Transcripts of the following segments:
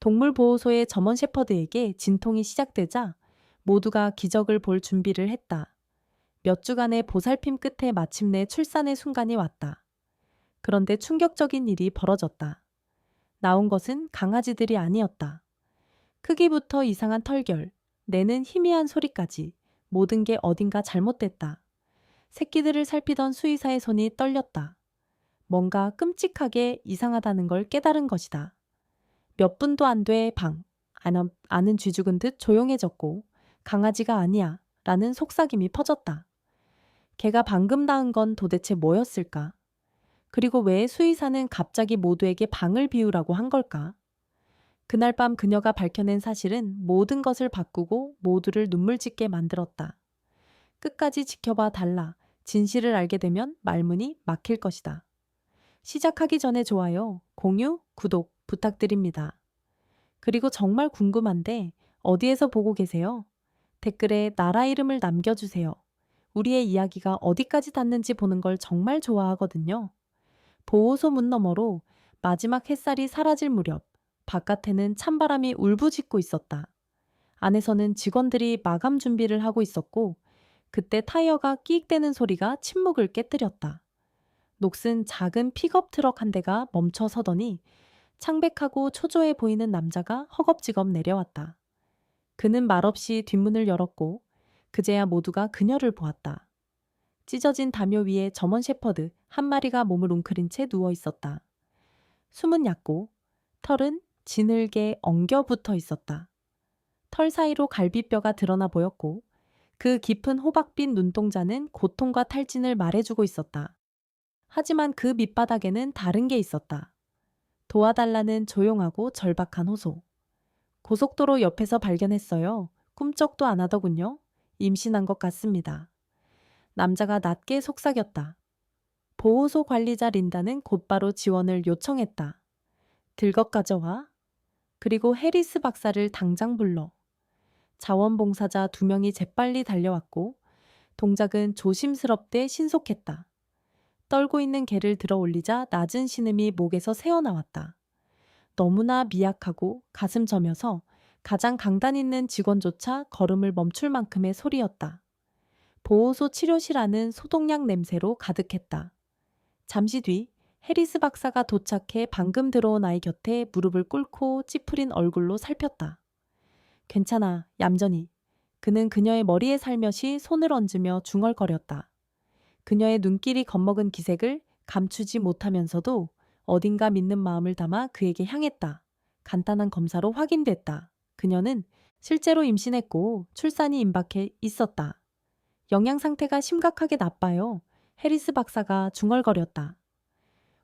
동물보호소의 점원 셰퍼드에게 진통이 시작되자 모두가 기적을 볼 준비를 했다. 몇 주간의 보살핌 끝에 마침내 출산의 순간이 왔다. 그런데 충격적인 일이 벌어졌다. 나온 것은 강아지들이 아니었다. 크기부터 이상한 털결, 내는 희미한 소리까지 모든 게 어딘가 잘못됐다. 새끼들을 살피던 수의사의 손이 떨렸다. 뭔가 끔찍하게 이상하다는 걸 깨달은 것이다. 몇 분도 안 돼 안은 쥐죽은 듯 조용해졌고 강아지가 아니야 라는 속삭임이 퍼졌다. 걔가 방금 낳은 건 도대체 뭐였을까? 그리고 왜 수의사는 갑자기 모두에게 방을 비우라고 한 걸까? 그날 밤 그녀가 밝혀낸 사실은 모든 것을 바꾸고 모두를 눈물 짓게 만들었다. 끝까지 지켜봐 달라. 진실을 알게 되면 말문이 막힐 것이다. 시작하기 전에 좋아요, 공유, 구독 부탁드립니다. 그리고 정말 궁금한데 어디에서 보고 계세요? 댓글에 나라 이름을 남겨주세요. 우리의 이야기가 어디까지 닿는지 보는 걸 정말 좋아하거든요. 보호소 문 너머로 마지막 햇살이 사라질 무렵 바깥에는 찬바람이 울부짖고 있었다. 안에서는 직원들이 마감 준비를 하고 있었고 그때 타이어가 끼익대는 소리가 침묵을 깨뜨렸다. 녹슨 작은 픽업 트럭 한 대가 멈춰 서더니 창백하고 초조해 보이는 남자가 허겁지겁 내려왔다. 그는 말없이 뒷문을 열었고 그제야 모두가 그녀를 보았다. 찢어진 담요 위에 점원 셰퍼드 한 마리가 몸을 웅크린 채 누워 있었다. 숨은 얕고 털은 지늘게 엉겨 붙어 있었다. 털 사이로 갈비뼈가 드러나 보였고 그 깊은 호박빛 눈동자는 고통과 탈진을 말해주고 있었다. 하지만 그 밑바닥에는 다른 게 있었다. 도와달라는 조용하고 절박한 호소. 고속도로 옆에서 발견했어요. 꿈쩍도 안 하더군요. 임신한 것 같습니다. 남자가 낮게 속삭였다. 보호소 관리자 린다는 곧바로 지원을 요청했다. 들것 가져와. 그리고 해리스 박사를 당장 불러. 자원봉사자 2명이 재빨리 달려왔고 동작은 조심스럽되 신속했다. 떨고 있는 개를 들어 올리자 낮은 신음이 목에서 새어나왔다. 너무나 미약하고 가슴 저며서 가장 강단 있는 직원조차 걸음을 멈출 만큼의 소리였다. 보호소 치료실 안은 소독약 냄새로 가득했다. 잠시 뒤 해리스 박사가 도착해 방금 들어온 아이 곁에 무릎을 꿇고 찌푸린 얼굴로 살폈다. 괜찮아, 얌전히. 그는 그녀의 머리에 살며시 손을 얹으며 중얼거렸다. 그녀의 눈길이 겁먹은 기색을 감추지 못하면서도 어딘가 믿는 마음을 담아 그에게 향했다. 간단한 검사로 확인됐다. 그녀는 실제로 임신했고 출산이 임박해 있었다. 영양 상태가 심각하게 나빠요. 해리스 박사가 중얼거렸다.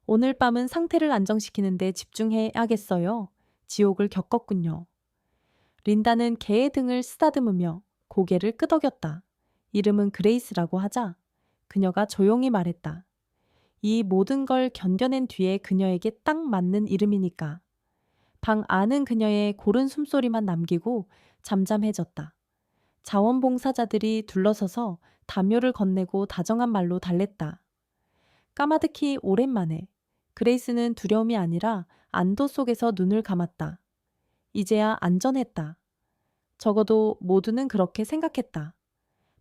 오늘 밤은 상태를 안정시키는 데 집중해야겠어요. 지옥을 겪었군요. 린다는 개의 등을 쓰다듬으며 고개를 끄덕였다. 이름은 그레이스라고 하자 그녀가 조용히 말했다. 이 모든 걸 견뎌낸 뒤에 그녀에게 딱 맞는 이름이니까. 방 안은 그녀의 고른 숨소리만 남기고 잠잠해졌다. 자원봉사자들이 둘러서서 담요를 건네고 다정한 말로 달랬다. 까마득히 오랜만에 그레이스는 두려움이 아니라 안도 속에서 눈을 감았다. 이제야 안전했다. 적어도 모두는 그렇게 생각했다.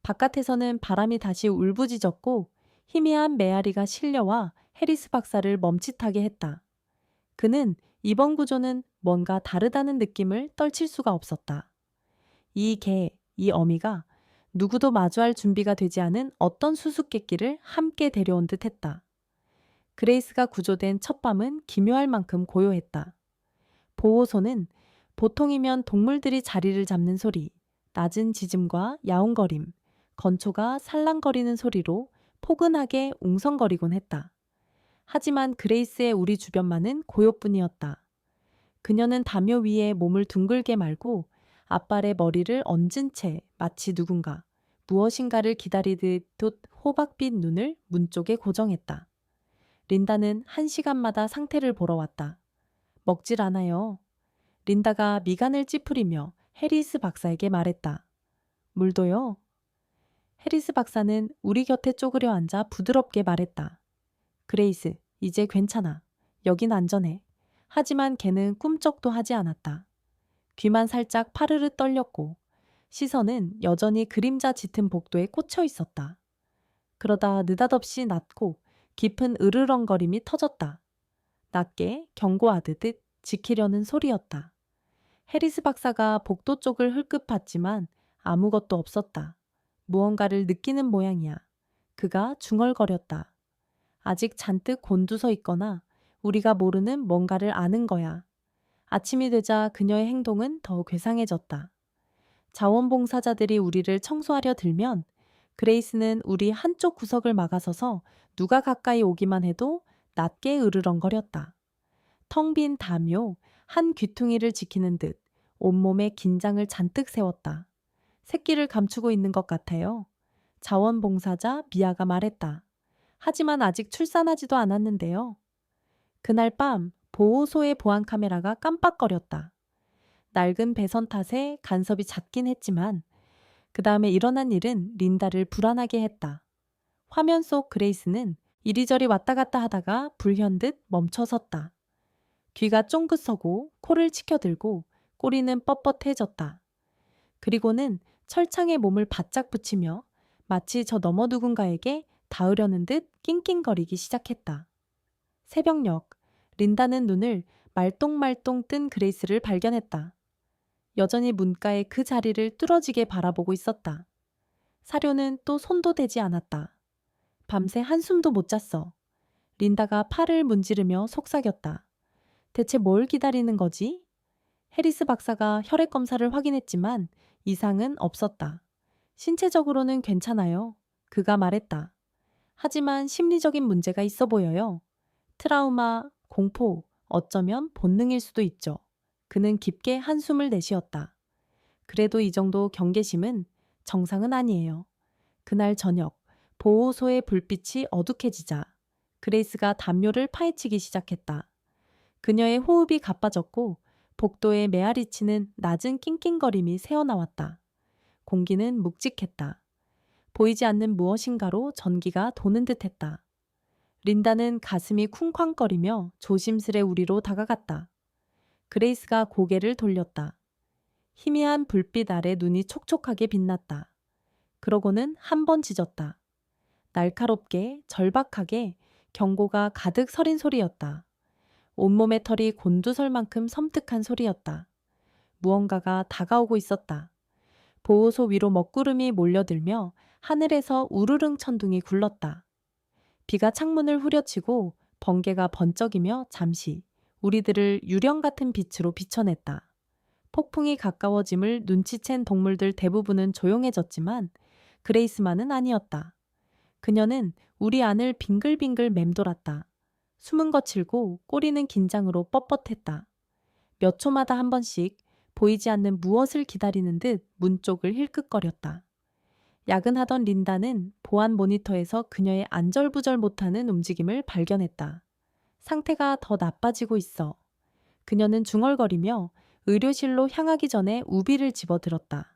바깥에서는 바람이 다시 울부짖었고 희미한 메아리가 실려와 해리스 박사를 멈칫하게 했다. 그는 이번 구조는 뭔가 다르다는 느낌을 떨칠 수가 없었다. 이 개, 이 어미가 누구도 마주할 준비가 되지 않은 어떤 수수께끼를 함께 데려온 듯 했다. 그레이스가 구조된 첫 밤은 기묘할 만큼 고요했다. 보호소는 보통이면 동물들이 자리를 잡는 소리, 낮은 짖음과 야옹거림, 건초가 살랑거리는 소리로 포근하게 웅성거리곤 했다. 하지만 그레이스의 우리 주변만은 고요뿐이었다. 그녀는 담요 위에 몸을 둥글게 말고 앞발에 머리를 얹은 채 마치 누군가 무엇인가를 기다리듯 호박빛 눈을 문 쪽에 고정했다. 린다는 1시간마다 상태를 보러 왔다. 먹질 않아요. 린다가 미간을 찌푸리며 해리스 박사에게 말했다. 물도요? 해리스 박사는 우리 곁에 쪼그려 앉아 부드럽게 말했다. 그레이스, 이제 괜찮아. 여긴 안전해. 하지만 걔는 꿈쩍도 하지 않았다. 귀만 살짝 파르르 떨렸고 시선은 여전히 그림자 짙은 복도에 꽂혀 있었다. 그러다 느닷없이 낮고 깊은 으르렁거림이 터졌다. 낮게 경고하듯 지키려는 소리였다. 해리스 박사가 복도 쪽을 흘끗 봤지만 아무것도 없었다. 무언가를 느끼는 모양이야. 그가 중얼거렸다. 아직 잔뜩 곤두서 있거나 우리가 모르는 뭔가를 아는 거야. 아침이 되자 그녀의 행동은 더 괴상해졌다. 자원봉사자들이 우리를 청소하려 들면 그레이스는 우리 한쪽 구석을 막아서서 누가 가까이 오기만 해도 낮게 으르렁거렸다. 텅 빈 담요 한 귀퉁이를 지키는 듯 온몸에 긴장을 잔뜩 세웠다. 새끼를 감추고 있는 것 같아요. 자원봉사자 미아가 말했다. 하지만 아직 출산하지도 않았는데요. 그날 밤 보호소의 보안 카메라가 깜빡거렸다. 낡은 배선 탓에 간섭이 잦긴 했지만 그 다음에 일어난 일은 린다를 불안하게 했다. 화면 속 그레이스는 이리저리 왔다 갔다 하다가 불현듯 멈춰섰다. 귀가 쫑긋 서고 코를 치켜들고 꼬리는 뻣뻣해졌다. 그리고는 철창에 몸을 바짝 붙이며 마치 저 너머 누군가에게 닿으려는 듯 낑낑거리기 시작했다. 새벽녘, 린다는 눈을 말똥말똥 뜬 그레이스를 발견했다. 여전히 문가의 그 자리를 뚫어지게 바라보고 있었다. 사료는 또 손도 대지 않았다. 밤새 한숨도 못 잤어. 린다가 팔을 문지르며 속삭였다. 대체 뭘 기다리는 거지? 해리스 박사가 혈액 검사를 확인했지만 이상은 없었다. 신체적으로는 괜찮아요. 그가 말했다. 하지만 심리적인 문제가 있어 보여요. 트라우마, 공포, 어쩌면 본능일 수도 있죠. 그는 깊게 한숨을 내쉬었다. 그래도 이 정도 경계심은 정상은 아니에요. 그날 저녁, 보호소의 불빛이 어둑해지자 그레이스가 담요를 파헤치기 시작했다. 그녀의 호흡이 가빠졌고 복도에 메아리치는 낮은 낑낑거림이 새어나왔다. 공기는 묵직했다. 보이지 않는 무엇인가로 전기가 도는 듯했다. 린다는 가슴이 쿵쾅거리며 조심스레 우리로 다가갔다. 그레이스가 고개를 돌렸다. 희미한 불빛 아래 눈이 촉촉하게 빛났다. 그러고는 한 번 짖었다. 날카롭게 절박하게 경고가 가득 서린 소리였다. 온몸의 털이 곤두설 만큼 섬뜩한 소리였다. 무언가가 다가오고 있었다. 보호소 위로 먹구름이 몰려들며 하늘에서 우르릉 천둥이 굴렀다. 비가 창문을 후려치고 번개가 번쩍이며 잠시 우리들을 유령 같은 빛으로 비춰냈다. 폭풍이 가까워짐을 눈치챈 동물들 대부분은 조용해졌지만 그레이스만은 아니었다. 그녀는 우리 안을 빙글빙글 맴돌았다. 숨은 거칠고 꼬리는 긴장으로 뻣뻣했다. 몇 초마다 한 번씩 보이지 않는 무엇을 기다리는 듯 문 쪽을 힐끗거렸다. 야근하던 린다는 보안 모니터에서 그녀의 안절부절 못하는 움직임을 발견했다. 상태가 더 나빠지고 있어. 그녀는 중얼거리며 의료실로 향하기 전에 우비를 집어들었다.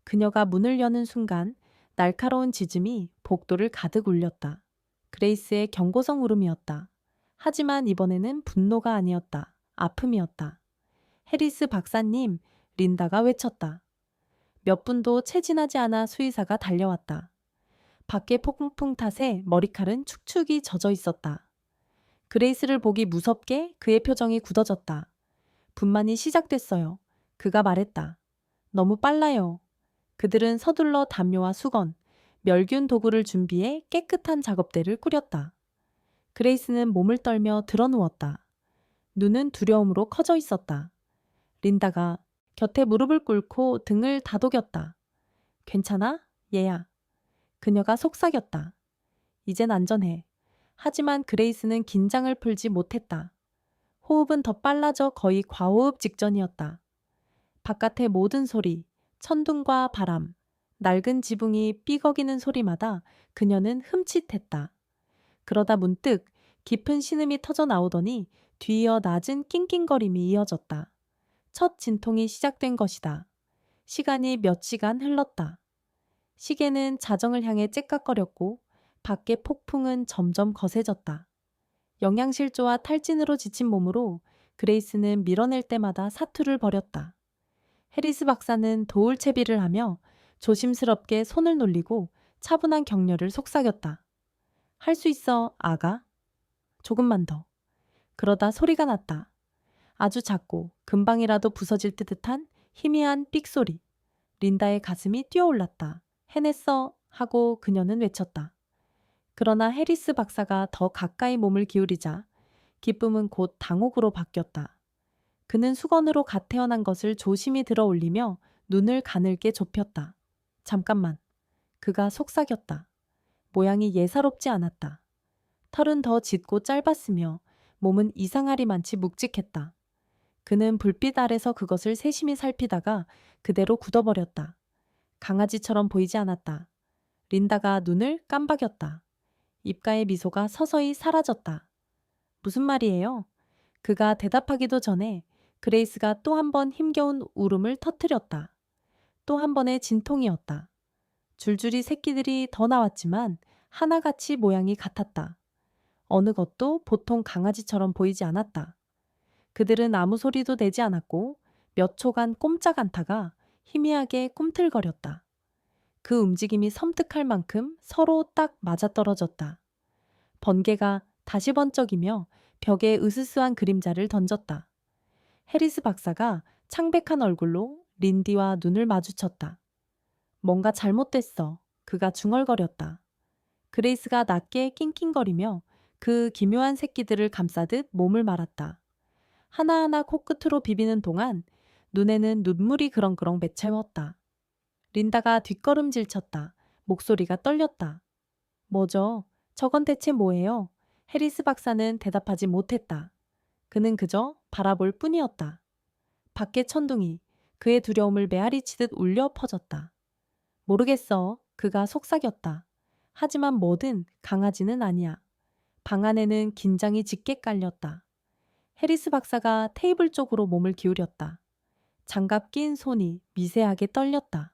그녀가 문을 여는 순간 날카로운 짖음이 복도를 가득 울렸다. 그레이스의 경고성 울음이었다. 하지만 이번에는 분노가 아니었다. 아픔이었다. 해리스 박사님, 린다가 외쳤다. 몇 분도 채 지나지 않아 수의사가 달려왔다. 밖의 폭풍 탓에 머리칼은 축축이 젖어 있었다. 그레이스를 보기 무섭게 그의 표정이 굳어졌다. 분만이 시작됐어요. 그가 말했다. 너무 빨라요. 그들은 서둘러 담요와 수건, 멸균 도구를 준비해 깨끗한 작업대를 꾸렸다. 그레이스는 몸을 떨며 드러누웠다. 눈은 두려움으로 커져 있었다. 린다가 곁에 무릎을 꿇고 등을 다독였다. 괜찮아? 얘야. 그녀가 속삭였다. 이젠 안전해. 하지만 그레이스는 긴장을 풀지 못했다. 호흡은 더 빨라져 거의 과호흡 직전이었다. 바깥의 모든 소리, 천둥과 바람, 낡은 지붕이 삐걱이는 소리마다 그녀는 흠칫했다. 그러다 문득 깊은 신음이 터져 나오더니 뒤이어 낮은 낑낑거림이 이어졌다. 첫 진통이 시작된 것이다. 시간이 몇 시간 흘렀다. 시계는 자정을 향해 째깍거렸고 밖의 폭풍은 점점 거세졌다. 영양실조와 탈진으로 지친 몸으로 그레이스는 밀어낼 때마다 사투를 벌였다. 해리스 박사는 도울 채비를 하며 조심스럽게 손을 놀리고 차분한 격려를 속삭였다. 할 수 있어, 아가. 조금만 더. 그러다 소리가 났다. 아주 작고 금방이라도 부서질 듯한 희미한 삑소리. 린다의 가슴이 뛰어올랐다. 해냈어 하고 그녀는 외쳤다. 그러나 해리스 박사가 더 가까이 몸을 기울이자 기쁨은 곧 당혹으로 바뀌었다. 그는 수건으로 갓 태어난 것을 조심히 들어 올리며 눈을 가늘게 좁혔다. 잠깐만. 그가 속삭였다. 모양이 예사롭지 않았다. 털은 더 짙고 짧았으며 몸은 이상하리만치 묵직했다. 그는 불빛 아래서 그것을 세심히 살피다가 그대로 굳어버렸다. 강아지처럼 보이지 않았다. 린다가 눈을 깜박였다. 입가의 미소가 서서히 사라졌다. 무슨 말이에요? 그가 대답하기도 전에 그레이스가 또 한 번 힘겨운 울음을 터뜨렸다. 또 한 번의 진통이었다. 줄줄이 새끼들이 더 나왔지만 하나같이 모양이 같았다. 어느 것도 보통 강아지처럼 보이지 않았다. 그들은 아무 소리도 내지 않았고 몇 초간 꼼짝 않다가 희미하게 꿈틀거렸다. 그 움직임이 섬뜩할 만큼 서로 딱 맞아떨어졌다. 번개가 다시 번쩍이며 벽에 으스스한 그림자를 던졌다. 해리스 박사가 창백한 얼굴로 린디와 눈을 마주쳤다. 뭔가 잘못됐어. 그가 중얼거렸다. 그레이스가 낮게 낑낑거리며 그 기묘한 새끼들을 감싸듯 몸을 말았다. 하나하나 코끝으로 비비는 동안 눈에는 눈물이 그렁그렁 맺혀왔다. 린다가 뒷걸음질 쳤다. 목소리가 떨렸다. 뭐죠? 저건 대체 뭐예요? 해리스 박사는 대답하지 못했다. 그는 그저 바라볼 뿐이었다. 밖의 천둥이 그의 두려움을 메아리치듯 울려 퍼졌다. 모르겠어. 그가 속삭였다. 하지만 뭐든 강아지는 아니야. 방 안에는 긴장이 짙게 깔렸다. 해리스 박사가 테이블 쪽으로 몸을 기울였다. 장갑 낀 손이 미세하게 떨렸다.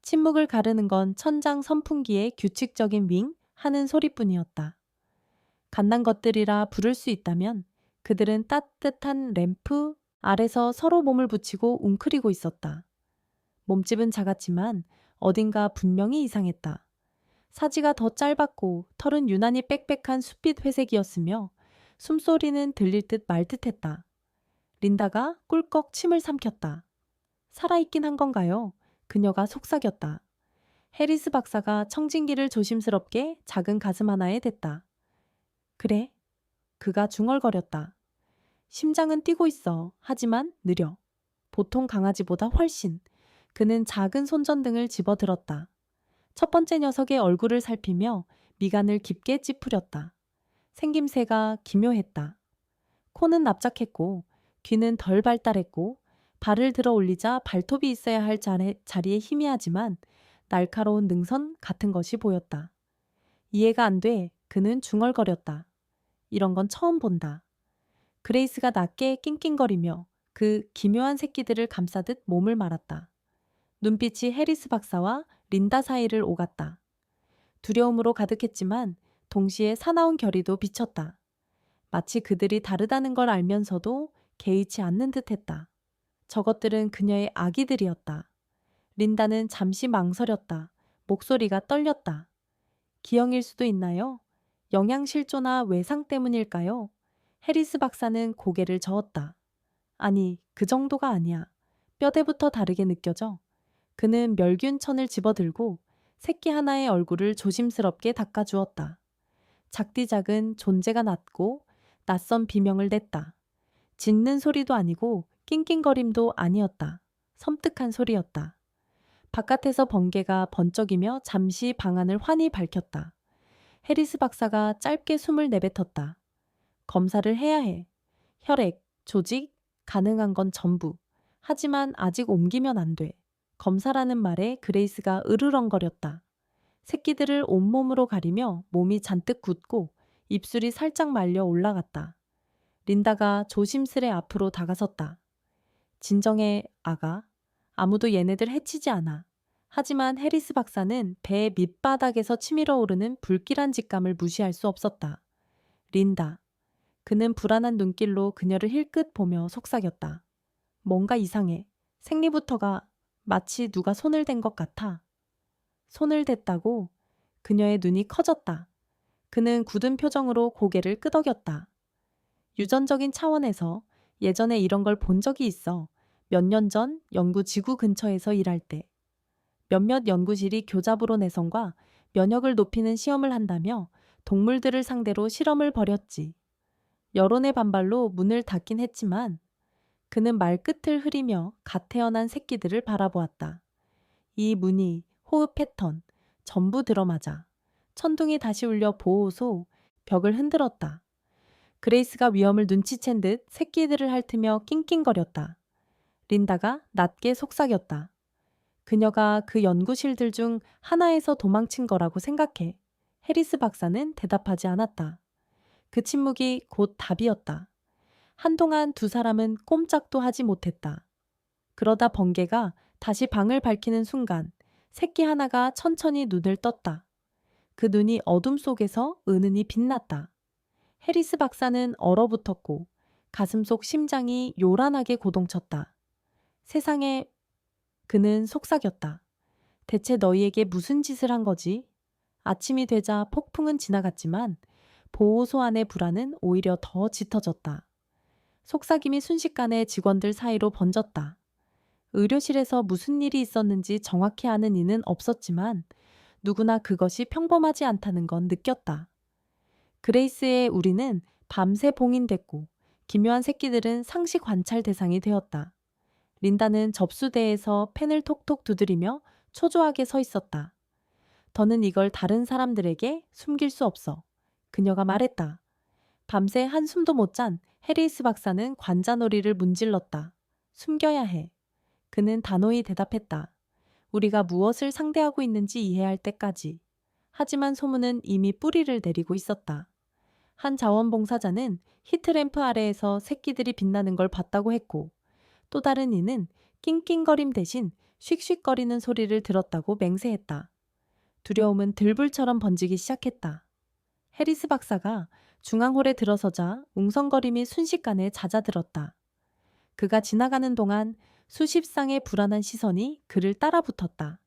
침묵을 가르는 건 천장 선풍기의 규칙적인 윙 하는 소리뿐이었다. 갓난 것들이라 부를 수 있다면 그들은 따뜻한 램프 아래서 서로 몸을 붙이고 웅크리고 있었다. 몸집은 작았지만 어딘가 분명히 이상했다. 사지가 더 짧았고 털은 유난히 빽빽한 숯빛 회색이었으며 숨소리는 들릴 듯 말 듯했다. 린다가 꿀꺽 침을 삼켰다. 살아있긴 한 건가요? 그녀가 속삭였다. 해리스 박사가 청진기를 조심스럽게 작은 가슴 하나에 댔다. 그래? 그가 중얼거렸다. 심장은 뛰고 있어. 하지만 느려. 보통 강아지보다 훨씬. 그는 작은 손전등을 집어들었다. 첫 번째 녀석의 얼굴을 살피며 미간을 깊게 찌푸렸다. 생김새가 기묘했다. 코는 납작했고 귀는 덜 발달했고 발을 들어 올리자 발톱이 있어야 할 자리에 희미하지만 날카로운 능선 같은 것이 보였다. 이해가 안 돼. 그는 중얼거렸다. 이런 건 처음 본다. 그레이스가 낮게 낑낑거리며 그 기묘한 새끼들을 감싸듯 몸을 말았다. 눈빛이 해리스 박사와 린다 사이를 오갔다. 두려움으로 가득했지만 동시에 사나운 결의도 비쳤다. 마치 그들이 다르다는 걸 알면서도 개의치 않는 듯했다. 저것들은 그녀의 아기들이었다. 린다는 잠시 망설였다. 목소리가 떨렸다. 기형일 수도 있나요? 영양실조나 외상 때문일까요? 해리스 박사는 고개를 저었다. 아니, 그 정도가 아니야. 뼈대부터 다르게 느껴져. 그는 멸균천을 집어들고 새끼 하나의 얼굴을 조심스럽게 닦아주었다. 작디 작은 존재가 낮고 낯선 비명을 냈다. 짖는 소리도 아니고 낑낑거림도 아니었다. 섬뜩한 소리였다. 바깥에서 번개가 번쩍이며 잠시 방안을 환히 밝혔다. 해리스 박사가 짧게 숨을 내뱉었다. 검사를 해야 해. 혈액, 조직, 가능한 건 전부. 하지만 아직 옮기면 안 돼. 검사라는 말에 그레이스가 으르렁거렸다. 새끼들을 온몸으로 가리며 몸이 잔뜩 굳고 입술이 살짝 말려 올라갔다. 린다가 조심스레 앞으로 다가섰다. 진정해, 아가. 아무도 얘네들 해치지 않아. 하지만 해리스 박사는 배 밑바닥에서 치밀어 오르는 불길한 직감을 무시할 수 없었다. 린다. 그는 불안한 눈길로 그녀를 힐끗 보며 속삭였다. 뭔가 이상해. 생리부터가 마치 누가 손을 댄 것 같아. 손을 댔다고? 그녀의 눈이 커졌다. 그는 굳은 표정으로 고개를 끄덕였다. 유전적인 차원에서 예전에 이런 걸 본 적이 있어. 몇 년 전 연구 지구 근처에서 일할 때. 몇몇 연구실이 교잡으로 내성과 면역을 높이는 시험을 한다며 동물들을 상대로 실험을 벌였지. 여론의 반발로 문을 닫긴 했지만 그는 말끝을 흐리며 갓 태어난 새끼들을 바라보았다. 이 무늬, 호흡 패턴, 전부 들어맞아. 천둥이 다시 울려 보호소, 벽을 흔들었다. 그레이스가 위험을 눈치챈 듯 새끼들을 핥으며 낑낑거렸다. 린다가 낮게 속삭였다. 그녀가 그 연구실들 중 하나에서 도망친 거라고 생각해. 해리스 박사는 대답하지 않았다. 그 침묵이 곧 답이었다. 한동안 두 사람은 꼼짝도 하지 못했다. 그러다 번개가 다시 방을 밝히는 순간 새끼 하나가 천천히 눈을 떴다. 그 눈이 어둠 속에서 은은히 빛났다. 해리스 박사는 얼어붙었고 가슴 속 심장이 요란하게 고동쳤다. 세상에, 그는 속삭였다. 대체 너희에게 무슨 짓을 한 거지? 아침이 되자 폭풍은 지나갔지만 보호소 안의 불안은 오히려 더 짙어졌다. 속삭임이 순식간에 직원들 사이로 번졌다. 의료실에서 무슨 일이 있었는지 정확히 아는 이는 없었지만 누구나 그것이 평범하지 않다는 건 느꼈다. 그레이스의 우리는 밤새 봉인됐고 기묘한 새끼들은 상시 관찰 대상이 되었다. 린다는 접수대에서 펜을 톡톡 두드리며 초조하게 서 있었다. 더는 이걸 다른 사람들에게 숨길 수 없어. 그녀가 말했다. 밤새 한숨도 못 잔 해리스 박사는 관자놀이를 문질렀다. 숨겨야 해. 그는 단호히 대답했다. 우리가 무엇을 상대하고 있는지 이해할 때까지. 하지만 소문은 이미 뿌리를 내리고 있었다. 한 자원봉사자는 히트램프 아래에서 새끼들이 빛나는 걸 봤다고 했고 또 다른 이는 낑낑거림 대신 쉭쉭거리는 소리를 들었다고 맹세했다. 두려움은 들불처럼 번지기 시작했다. 해리스 박사가 중앙홀에 들어서자 웅성거림이 순식간에 잦아들었다. 그가 지나가는 동안 수십 쌍의 불안한 시선이 그를 따라붙었다.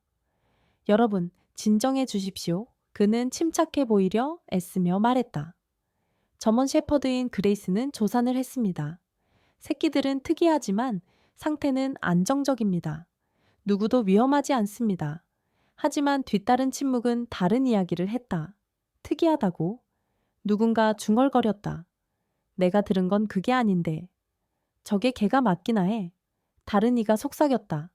여러분, 진정해 주십시오. 그는 침착해 보이려 애쓰며 말했다. 점원 셰퍼드인 그레이스는 조산을 했습니다. 새끼들은 특이하지만 상태는 안정적입니다. 누구도 위험하지 않습니다. 하지만 뒤따른 침묵은 다른 이야기를 했다. 특이하다고? 누군가 중얼거렸다. 내가 들은 건 그게 아닌데. 저게 걔가 맞기나 해. 다른 이가 속삭였다.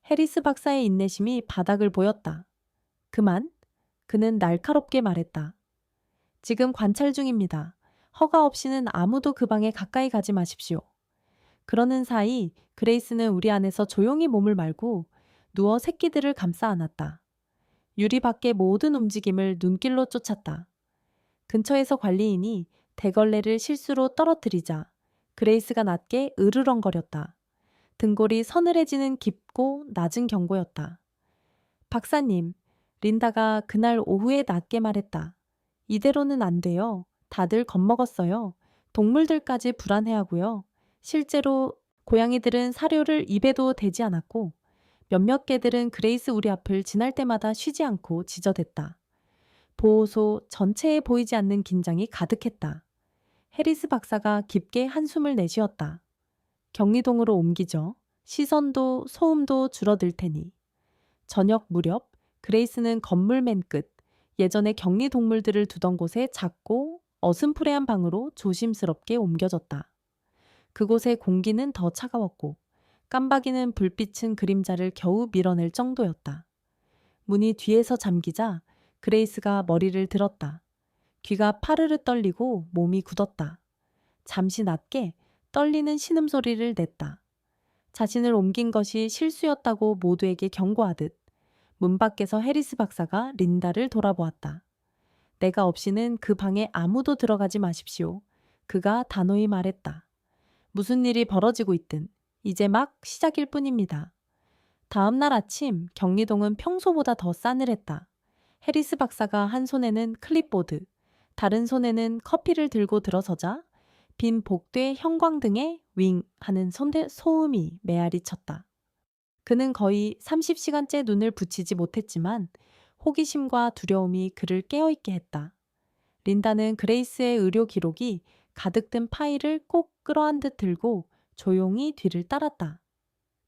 해리스 박사의 인내심이 바닥을 보였다. 그만? 그는 날카롭게 말했다. 지금 관찰 중입니다. 허가 없이는 아무도 그 방에 가까이 가지 마십시오. 그러는 사이 그레이스는 우리 안에서 조용히 몸을 말고 누워 새끼들을 감싸 안았다. 유리 밖의 모든 움직임을 눈길로 쫓았다. 근처에서 관리인이 대걸레를 실수로 떨어뜨리자 그레이스가 낮게 으르렁거렸다. 등골이 서늘해지는 깊고 낮은 경고였다. 박사님, 린다가 그날 오후에 낮게 말했다. 이대로는 안 돼요. 다들 겁먹었어요. 동물들까지 불안해하고요. 실제로 고양이들은 사료를 입에도 대지 않았고 몇몇 개들은 그레이스 우리 앞을 지날 때마다 쉬지 않고 지저댔다. 보호소 전체에 보이지 않는 긴장이 가득했다. 해리스 박사가 깊게 한숨을 내쉬었다. 격리동으로 옮기죠. 시선도 소음도 줄어들 테니. 저녁 무렵 그레이스는 건물 맨 끝 예전에 격리 동물들을 두던 곳에 작고 어슴푸레한 방으로 조심스럽게 옮겨졌다. 그곳의 공기는 더 차가웠고 깜박이는 불빛은 그림자를 겨우 밀어낼 정도였다. 문이 뒤에서 잠기자 그레이스가 머리를 들었다. 귀가 파르르 떨리고 몸이 굳었다. 잠시 낮게 떨리는 신음소리를 냈다. 자신을 옮긴 것이 실수였다고 모두에게 경고하듯 문 밖에서 해리스 박사가 린다를 돌아보았다. 내가 없이는 그 방에 아무도 들어가지 마십시오. 그가 단호히 말했다. 무슨 일이 벌어지고 있든 이제 막 시작일 뿐입니다. 다음 날 아침 격리동은 평소보다 더 싸늘했다. 해리스 박사가 한 손에는 클립보드, 다른 손에는 커피를 들고 들어서자 빈 복도의 형광등에 윙 하는 소음이 메아리 쳤다. 그는 거의 30시간째 눈을 붙이지 못했지만 호기심과 두려움이 그를 깨어있게 했다. 린다는 그레이스의 의료 기록이 가득 든 파일을 꼭 끌어안 듯 들고 조용히 뒤를 따랐다.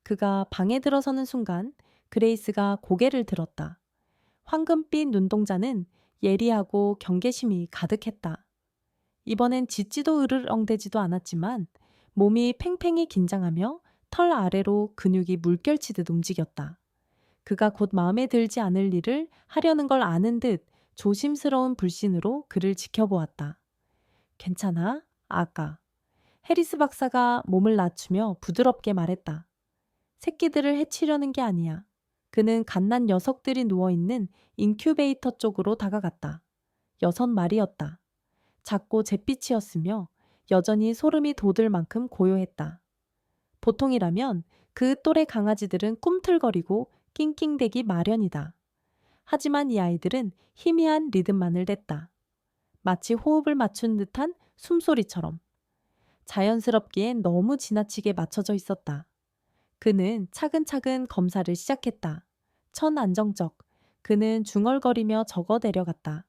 그가 방에 들어서는 순간 그레이스가 고개를 들었다. 황금빛 눈동자는 예리하고 경계심이 가득했다. 이번엔 짖지도 으르렁대지도 않았지만 몸이 팽팽히 긴장하며 털 아래로 근육이 물결치듯 움직였다. 그가 곧 마음에 들지 않을 일을 하려는 걸 아는 듯 조심스러운 불신으로 그를 지켜보았다. 괜찮아? 아까. 해리스 박사가 몸을 낮추며 부드럽게 말했다. 새끼들을 해치려는 게 아니야. 그는 갓난 녀석들이 누워있는 인큐베이터 쪽으로 다가갔다. 6마리였다. 작고 잿빛이었으며 여전히 소름이 돋을 만큼 고요했다. 보통이라면 그 또래 강아지들은 꿈틀거리고 낑낑대기 마련이다. 하지만 이 아이들은 희미한 리듬만을 냈다. 마치 호흡을 맞춘 듯한 숨소리처럼. 자연스럽기엔 너무 지나치게 맞춰져 있었다. 그는 차근차근 검사를 시작했다. 천안정적. 그는 중얼거리며 적어 내려갔다.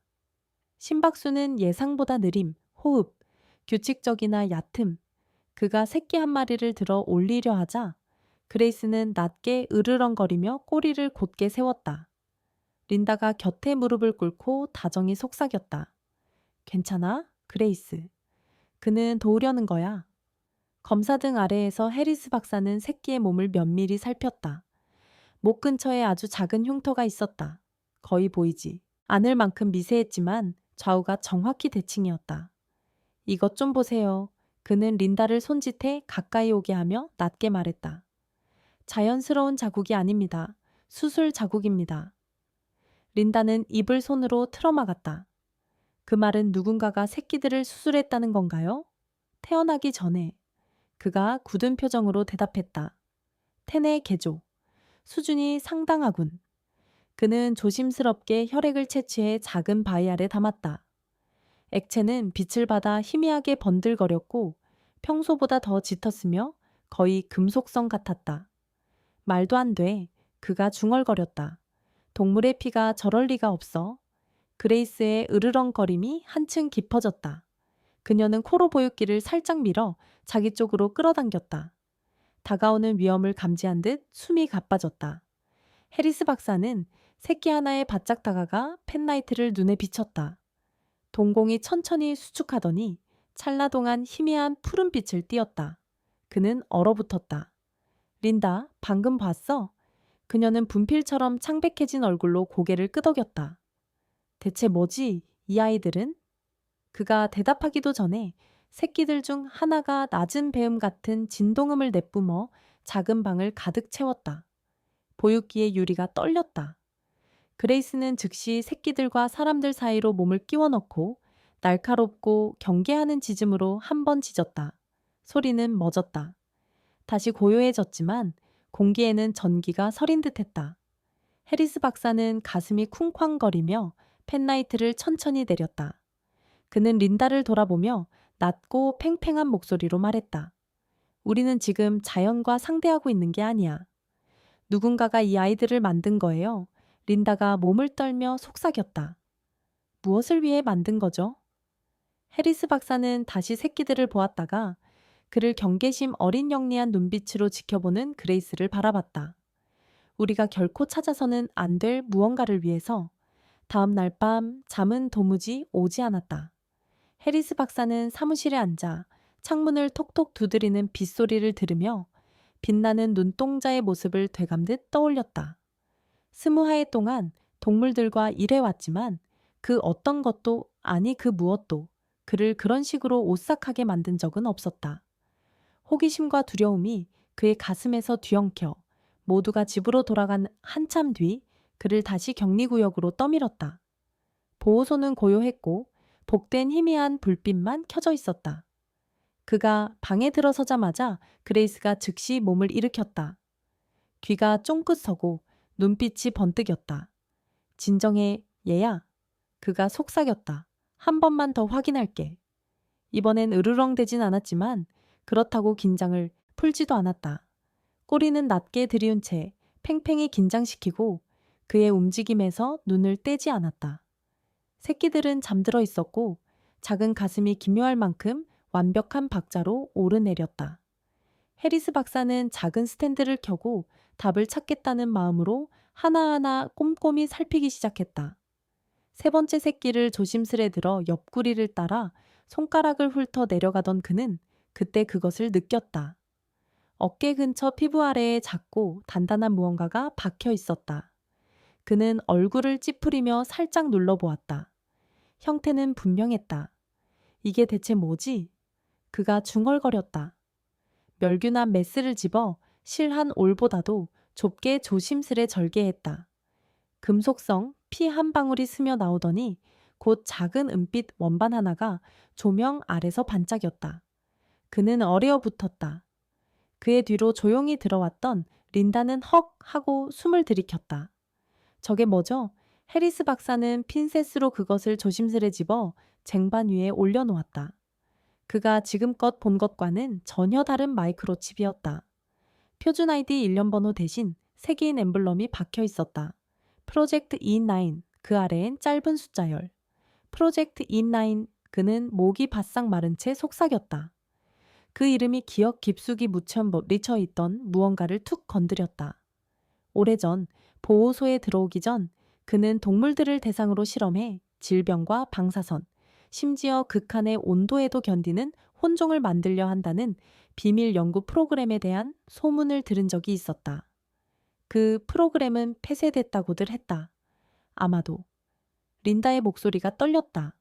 심박수는 예상보다 느림, 호흡, 규칙적이나 얕음. 그가 새끼 한 마리를 들어 올리려 하자 그레이스는 낮게 으르렁거리며 꼬리를 곧게 세웠다. 린다가 곁에 무릎을 꿇고 다정히 속삭였다. 괜찮아? 그레이스. 그는 도우려는 거야. 검사등 아래에서 해리스 박사는 새끼의 몸을 면밀히 살폈다. 목 근처에 아주 작은 흉터가 있었다. 거의 보이지 않을 만큼 미세했지만 좌우가 정확히 대칭이었다. 이것 좀 보세요. 그는 린다를 손짓해 가까이 오게 하며 낮게 말했다. 자연스러운 자국이 아닙니다. 수술 자국입니다. 린다는 입을 손으로 틀어막았다. 그 말은 누군가가 새끼들을 수술했다는 건가요? 태어나기 전에. 그가 굳은 표정으로 대답했다. 테네 개조. 수준이 상당하군. 그는 조심스럽게 혈액을 채취해 작은 바이알에 담았다. 액체는 빛을 받아 희미하게 번들거렸고 평소보다 더 짙었으며 거의 금속성 같았다. 말도 안 돼. 그가 중얼거렸다. 동물의 피가 저럴 리가 없어. 그레이스의 으르렁거림이 한층 깊어졌다. 그녀는 코로 보육기를 살짝 밀어 자기 쪽으로 끌어당겼다. 다가오는 위험을 감지한 듯 숨이 가빠졌다. 해리스 박사는 새끼 하나에 바짝 다가가 펜라이트를 눈에 비쳤다. 동공이 천천히 수축하더니 찰나 동안 희미한 푸른빛을 띠었다. 그는 얼어붙었다. 린다, 방금 봤어? 그녀는 분필처럼 창백해진 얼굴로 고개를 끄덕였다. 대체 뭐지, 이 아이들은? 그가 대답하기도 전에 새끼들 중 하나가 낮은 배음 같은 진동음을 내뿜어 작은 방을 가득 채웠다. 보육기의 유리가 떨렸다. 그레이스는 즉시 새끼들과 사람들 사이로 몸을 끼워 넣고 날카롭고 경계하는 짖음으로 한 번 짖었다. 소리는 멎었다. 다시 고요해졌지만 공기에는 전기가 서린 듯했다. 해리스 박사는 가슴이 쿵쾅거리며 펜라이트를 천천히 내렸다. 그는 린다를 돌아보며 낮고 팽팽한 목소리로 말했다. 우리는 지금 자연과 상대하고 있는 게 아니야. 누군가가 이 아이들을 만든 거예요. 린다가 몸을 떨며 속삭였다. 무엇을 위해 만든 거죠? 해리스 박사는 다시 새끼들을 보았다가 그를 경계심 어린 영리한 눈빛으로 지켜보는 그레이스를 바라봤다. 우리가 결코 찾아서는 안 될 무언가를 위해서. 다음 날 밤 잠은 도무지 오지 않았다. 해리스 박사는 사무실에 앉아 창문을 톡톡 두드리는 빗소리를 들으며 빛나는 눈동자의 모습을 되감듯 떠올렸다. 20해 동안 동물들과 일해왔지만 그 어떤 것도 아니 그 무엇도 그를 그런 식으로 오싹하게 만든 적은 없었다. 호기심과 두려움이 그의 가슴에서 뒤엉켜 모두가 집으로 돌아간 한참 뒤 그를 다시 격리구역으로 떠밀었다. 보호소는 고요했고 복된 희미한 불빛만 켜져 있었다. 그가 방에 들어서자마자 그레이스가 즉시 몸을 일으켰다. 귀가 쫑긋 서고 눈빛이 번뜩였다. 진정해, 얘야. 그가 속삭였다. 한 번만 더 확인할게. 이번엔 으르렁대진 않았지만 그렇다고 긴장을 풀지도 않았다. 꼬리는 낮게 들이운 채 팽팽히 긴장시키고 그의 움직임에서 눈을 떼지 않았다. 새끼들은 잠들어 있었고 작은 가슴이 기묘할 만큼 완벽한 박자로 오르내렸다. 해리스 박사는 작은 스탠드를 켜고 답을 찾겠다는 마음으로 하나하나 꼼꼼히 살피기 시작했다. 세 번째 새끼를 조심스레 들어 옆구리를 따라 손가락을 훑어 내려가던 그는 그때 그것을 느꼈다. 어깨 근처 피부 아래에 작고 단단한 무언가가 박혀 있었다. 그는 얼굴을 찌푸리며 살짝 눌러보았다. 형태는 분명했다. 이게 대체 뭐지? 그가 중얼거렸다. 멸균한 메스를 집어 실 한 올보다도 좁게 조심스레 절개했다. 금속성 피 한 방울이 스며 나오더니 곧 작은 은빛 원반 하나가 조명 아래서 반짝였다. 그는 어려붙었다. 그의 뒤로 조용히 들어왔던 린다는 헉 하고 숨을 들이켰다. 저게 뭐죠? 해리스 박사는 핀셋으로 그것을 조심스레 집어 쟁반 위에 올려놓았다. 그가 지금껏 본 것과는 전혀 다른 마이크로칩이었다. 표준 아이디 일련 번호 대신 색인 엠블럼이 박혀 있었다. 프로젝트 29, 그 아래엔 짧은 숫자열. 프로젝트 29, 그는 목이 바싹 마른 채 속삭였다. 그 이름이 기억 깊숙이 묻혀 있던 무언가를 툭 건드렸다. 오래전 보호소에 들어오기 전 그는 동물들을 대상으로 실험해 질병과 방사선, 심지어 극한의 온도에도 견디는 혼종을 만들려 한다는 비밀 연구 프로그램에 대한 소문을 들은 적이 있었다. 그 프로그램은 폐쇄됐다고들 했다. 아마도. 린다의 목소리가 떨렸다.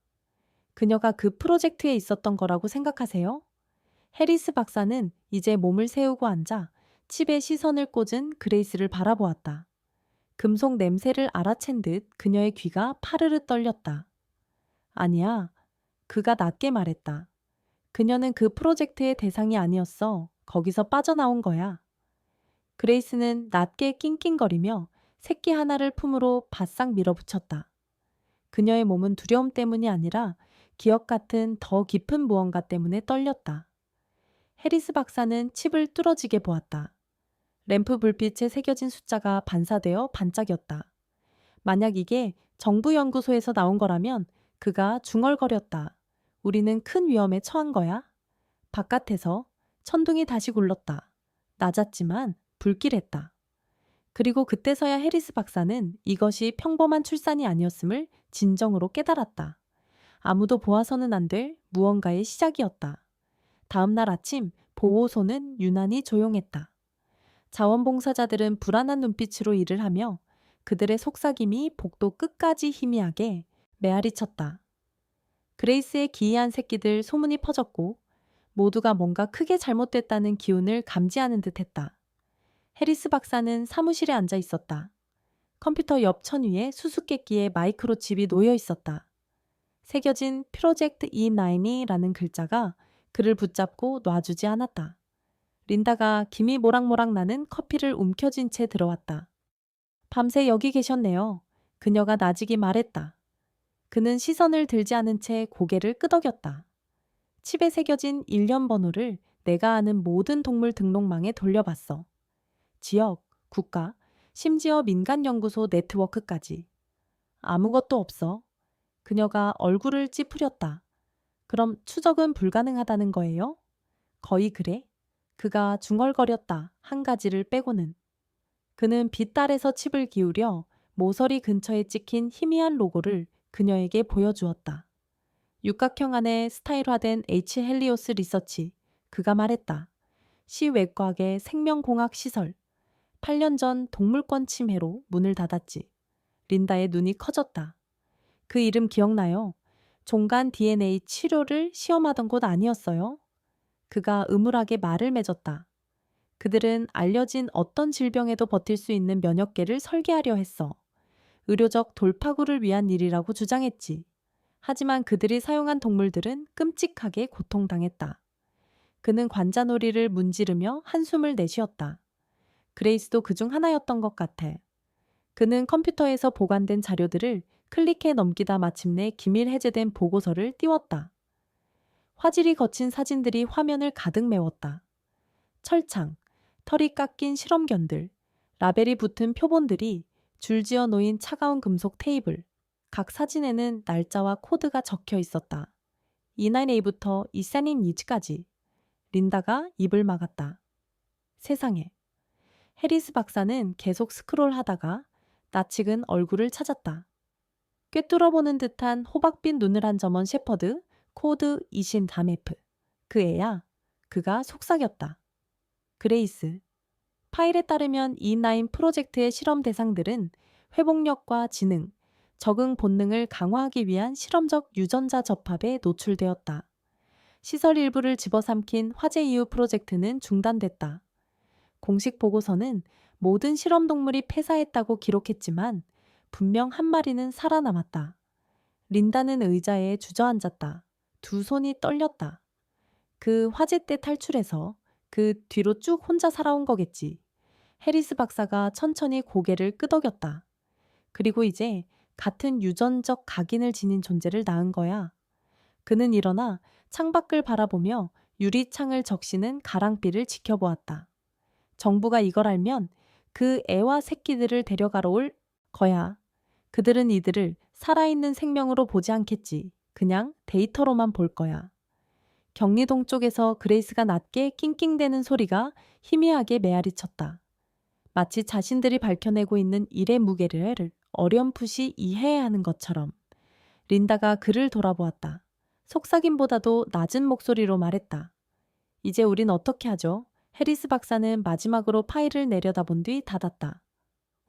그녀가 그 프로젝트에 있었던 거라고 생각하세요? 해리스 박사는 이제 몸을 세우고 앉아 칩에 시선을 꽂은 그레이스를 바라보았다. 금속 냄새를 알아챈 듯 그녀의 귀가 파르르 떨렸다. 아니야. 그가 낮게 말했다. 그녀는 그 프로젝트의 대상이 아니었어. 거기서 빠져나온 거야. 그레이스는 낮게 낑낑거리며 새끼 하나를 품으로 바싹 밀어붙였다. 그녀의 몸은 두려움 때문이 아니라 기억 같은 더 깊은 무언가 때문에 떨렸다. 해리스 박사는 칩을 뚫어지게 보았다. 램프 불빛에 새겨진 숫자가 반사되어 반짝였다. 만약 이게 정부 연구소에서 나온 거라면 그가 중얼거렸다. 우리는 큰 위험에 처한 거야. 바깥에서 천둥이 다시 굴렀다. 낮았지만 불길했다. 그리고 그때서야 해리스 박사는 이것이 평범한 출산이 아니었음을 진정으로 깨달았다. 아무도 보아서는 안 될 무언가의 시작이었다. 다음 날 아침 보호소는 유난히 조용했다. 자원봉사자들은 불안한 눈빛으로 일을 하며 그들의 속삭임이 복도 끝까지 희미하게 메아리쳤다. 그레이스의 기이한 새끼들 소문이 퍼졌고 모두가 뭔가 크게 잘못됐다는 기운을 감지하는 듯했다. 해리스 박사는 사무실에 앉아 있었다. 컴퓨터 옆 천 위에 수수께끼에 마이크로칩이 놓여 있었다. 새겨진 프로젝트 E9이라는 글자가 그를 붙잡고 놔주지 않았다. 린다가 김이 모락모락 나는 커피를 움켜쥔 채 들어왔다. 밤새 여기 계셨네요. 그녀가 나직이 말했다. 그는 시선을 들지 않은 채 고개를 끄덕였다. 칩에 새겨진 일련 번호를 내가 아는 모든 동물 등록망에 돌려봤어. 지역, 국가, 심지어 민간연구소 네트워크까지. 아무것도 없어. 그녀가 얼굴을 찌푸렸다. 그럼 추적은 불가능하다는 거예요? 거의 그래? 그가 중얼거렸다. 한 가지를 빼고는. 그는 빛 아래서 칩을 기울여 모서리 근처에 찍힌 희미한 로고를 그녀에게 보여주었다. 육각형 안에 스타일화된 H 헬리오스 리서치. 그가 말했다. 시외과학의 생명공학 시설. 8년 전 동물권 침해로 문을 닫았지. 린다의 눈이 커졌다. 그 이름 기억나요? 종간 DNA 치료를 시험하던 곳 아니었어요? 그가 음울하게 말을 맺었다. 그들은 알려진 어떤 질병에도 버틸 수 있는 면역계를 설계하려 했어. 의료적 돌파구를 위한 일이라고 주장했지. 하지만 그들이 사용한 동물들은 끔찍하게 고통당했다. 그는 관자놀이를 문지르며 한숨을 내쉬었다. 그레이스도 그중 하나였던 것 같아. 그는 컴퓨터에서 보관된 자료들을 클릭해 넘기다 마침내 기밀 해제된 보고서를 띄웠다. 화질이 거친 사진들이 화면을 가득 메웠다. 철창, 털이 깎인 실험견들, 라벨이 붙은 표본들이 줄지어 놓인 차가운 금속 테이블. 각 사진에는 날짜와 코드가 적혀 있었다. E9A부터 E3N이즈까지. 린다가 입을 막았다. 세상에. 해리스 박사는 계속 스크롤하다가 낯익은 얼굴을 찾았다. 꿰뚫어보는 듯한 호박빛 눈을 한 점원 셰퍼드, 코드 24매프. 그 애야. 그가 속삭였다. 그레이스. 파일에 따르면 E9 프로젝트의 실험 대상들은 회복력과 지능, 적응 본능을 강화하기 위한 실험적 유전자 접합에 노출되었다. 시설 일부를 집어삼킨 화재 이후 프로젝트는 중단됐다. 공식 보고서는 모든 실험 동물이 폐사했다고 기록했지만 분명 한 마리는 살아남았다. 린다는 의자에 주저앉았다. 두 손이 떨렸다. 그 화재 때 탈출해서 그 뒤로 쭉 혼자 살아온 거겠지. 해리스 박사가 천천히 고개를 끄덕였다. 그리고 이제 같은 유전적 각인을 지닌 존재를 낳은 거야. 그는 일어나 창밖을 바라보며 유리창을 적시는 가랑비를 지켜보았다. 정부가 이걸 알면 그 애와 새끼들을 데려가러 올 거야. 그들은 이들을 살아있는 생명으로 보지 않겠지. 그냥 데이터로만 볼 거야. 경리동 쪽에서 그레이스가 낮게 낑낑대는 소리가 희미하게 메아리쳤다. 마치 자신들이 밝혀내고 있는 일의 무게를 어렴풋이 이해해야 하는 것처럼. 린다가 그를 돌아보았다. 속삭임보다도 낮은 목소리로 말했다. 이제 우린 어떻게 하죠? 해리스 박사는 마지막으로 파일을 내려다본 뒤 닫았다.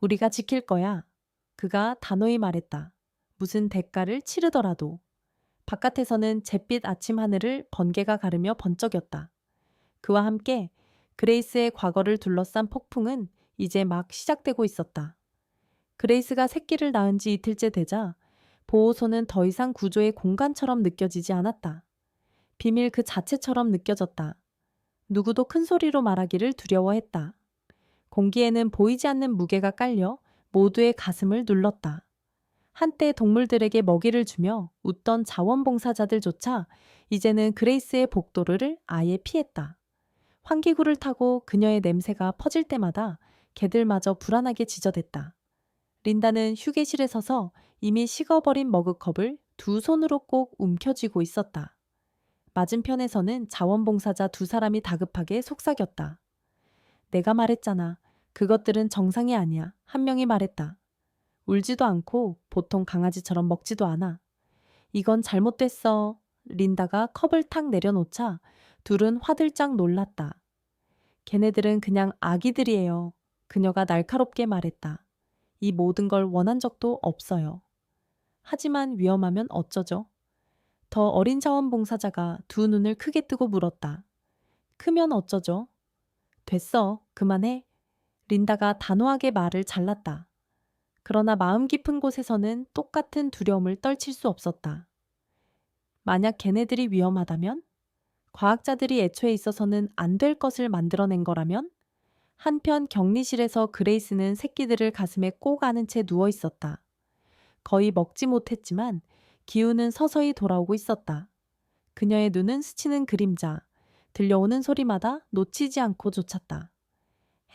우리가 지킬 거야. 그가 단호히 말했다. 무슨 대가를 치르더라도. 바깥에서는 잿빛 아침 하늘을 번개가 가르며 번쩍였다. 그와 함께 그레이스의 과거를 둘러싼 폭풍은 이제 막 시작되고 있었다. 그레이스가 새끼를 낳은 지 이틀째 되자 보호소는 더 이상 구조의 공간처럼 느껴지지 않았다. 비밀 그 자체처럼 느껴졌다. 누구도 큰 소리로 말하기를 두려워했다. 공기에는 보이지 않는 무게가 깔려 모두의 가슴을 눌렀다. 한때 동물들에게 먹이를 주며 웃던 자원봉사자들조차 이제는 그레이스의 복도를 아예 피했다. 환기구를 타고 그녀의 냄새가 퍼질 때마다 개들마저 불안하게 지저댔다. 린다는 휴게실에 서서 이미 식어버린 머그컵을 두 손으로 꼭 움켜쥐고 있었다. 맞은편에서는 자원봉사자 두 사람이 다급하게 속삭였다. 내가 말했잖아. 그것들은 정상이 아니야. 한 명이 말했다. 울지도 않고 보통 강아지처럼 먹지도 않아. 이건 잘못됐어. 린다가 컵을 탁 내려놓자 둘은 화들짝 놀랐다. 걔네들은 그냥 아기들이에요. 그녀가 날카롭게 말했다. 이 모든 걸 원한 적도 없어요. 하지만 위험하면 어쩌죠? 더 어린 자원봉사자가 두 눈을 크게 뜨고 물었다. 크면 어쩌죠? 됐어. 그만해. 린다가 단호하게 말을 잘랐다. 그러나 마음 깊은 곳에서는 똑같은 두려움을 떨칠 수 없었다. 만약 걔네들이 위험하다면? 과학자들이 애초에 있어서는 안 될 것을 만들어낸 거라면? 한편 격리실에서 그레이스는 새끼들을 가슴에 꼭 안은 채 누워 있었다. 거의 먹지 못했지만 기운은 서서히 돌아오고 있었다. 그녀의 눈은 스치는 그림자, 들려오는 소리마다 놓치지 않고 쫓았다.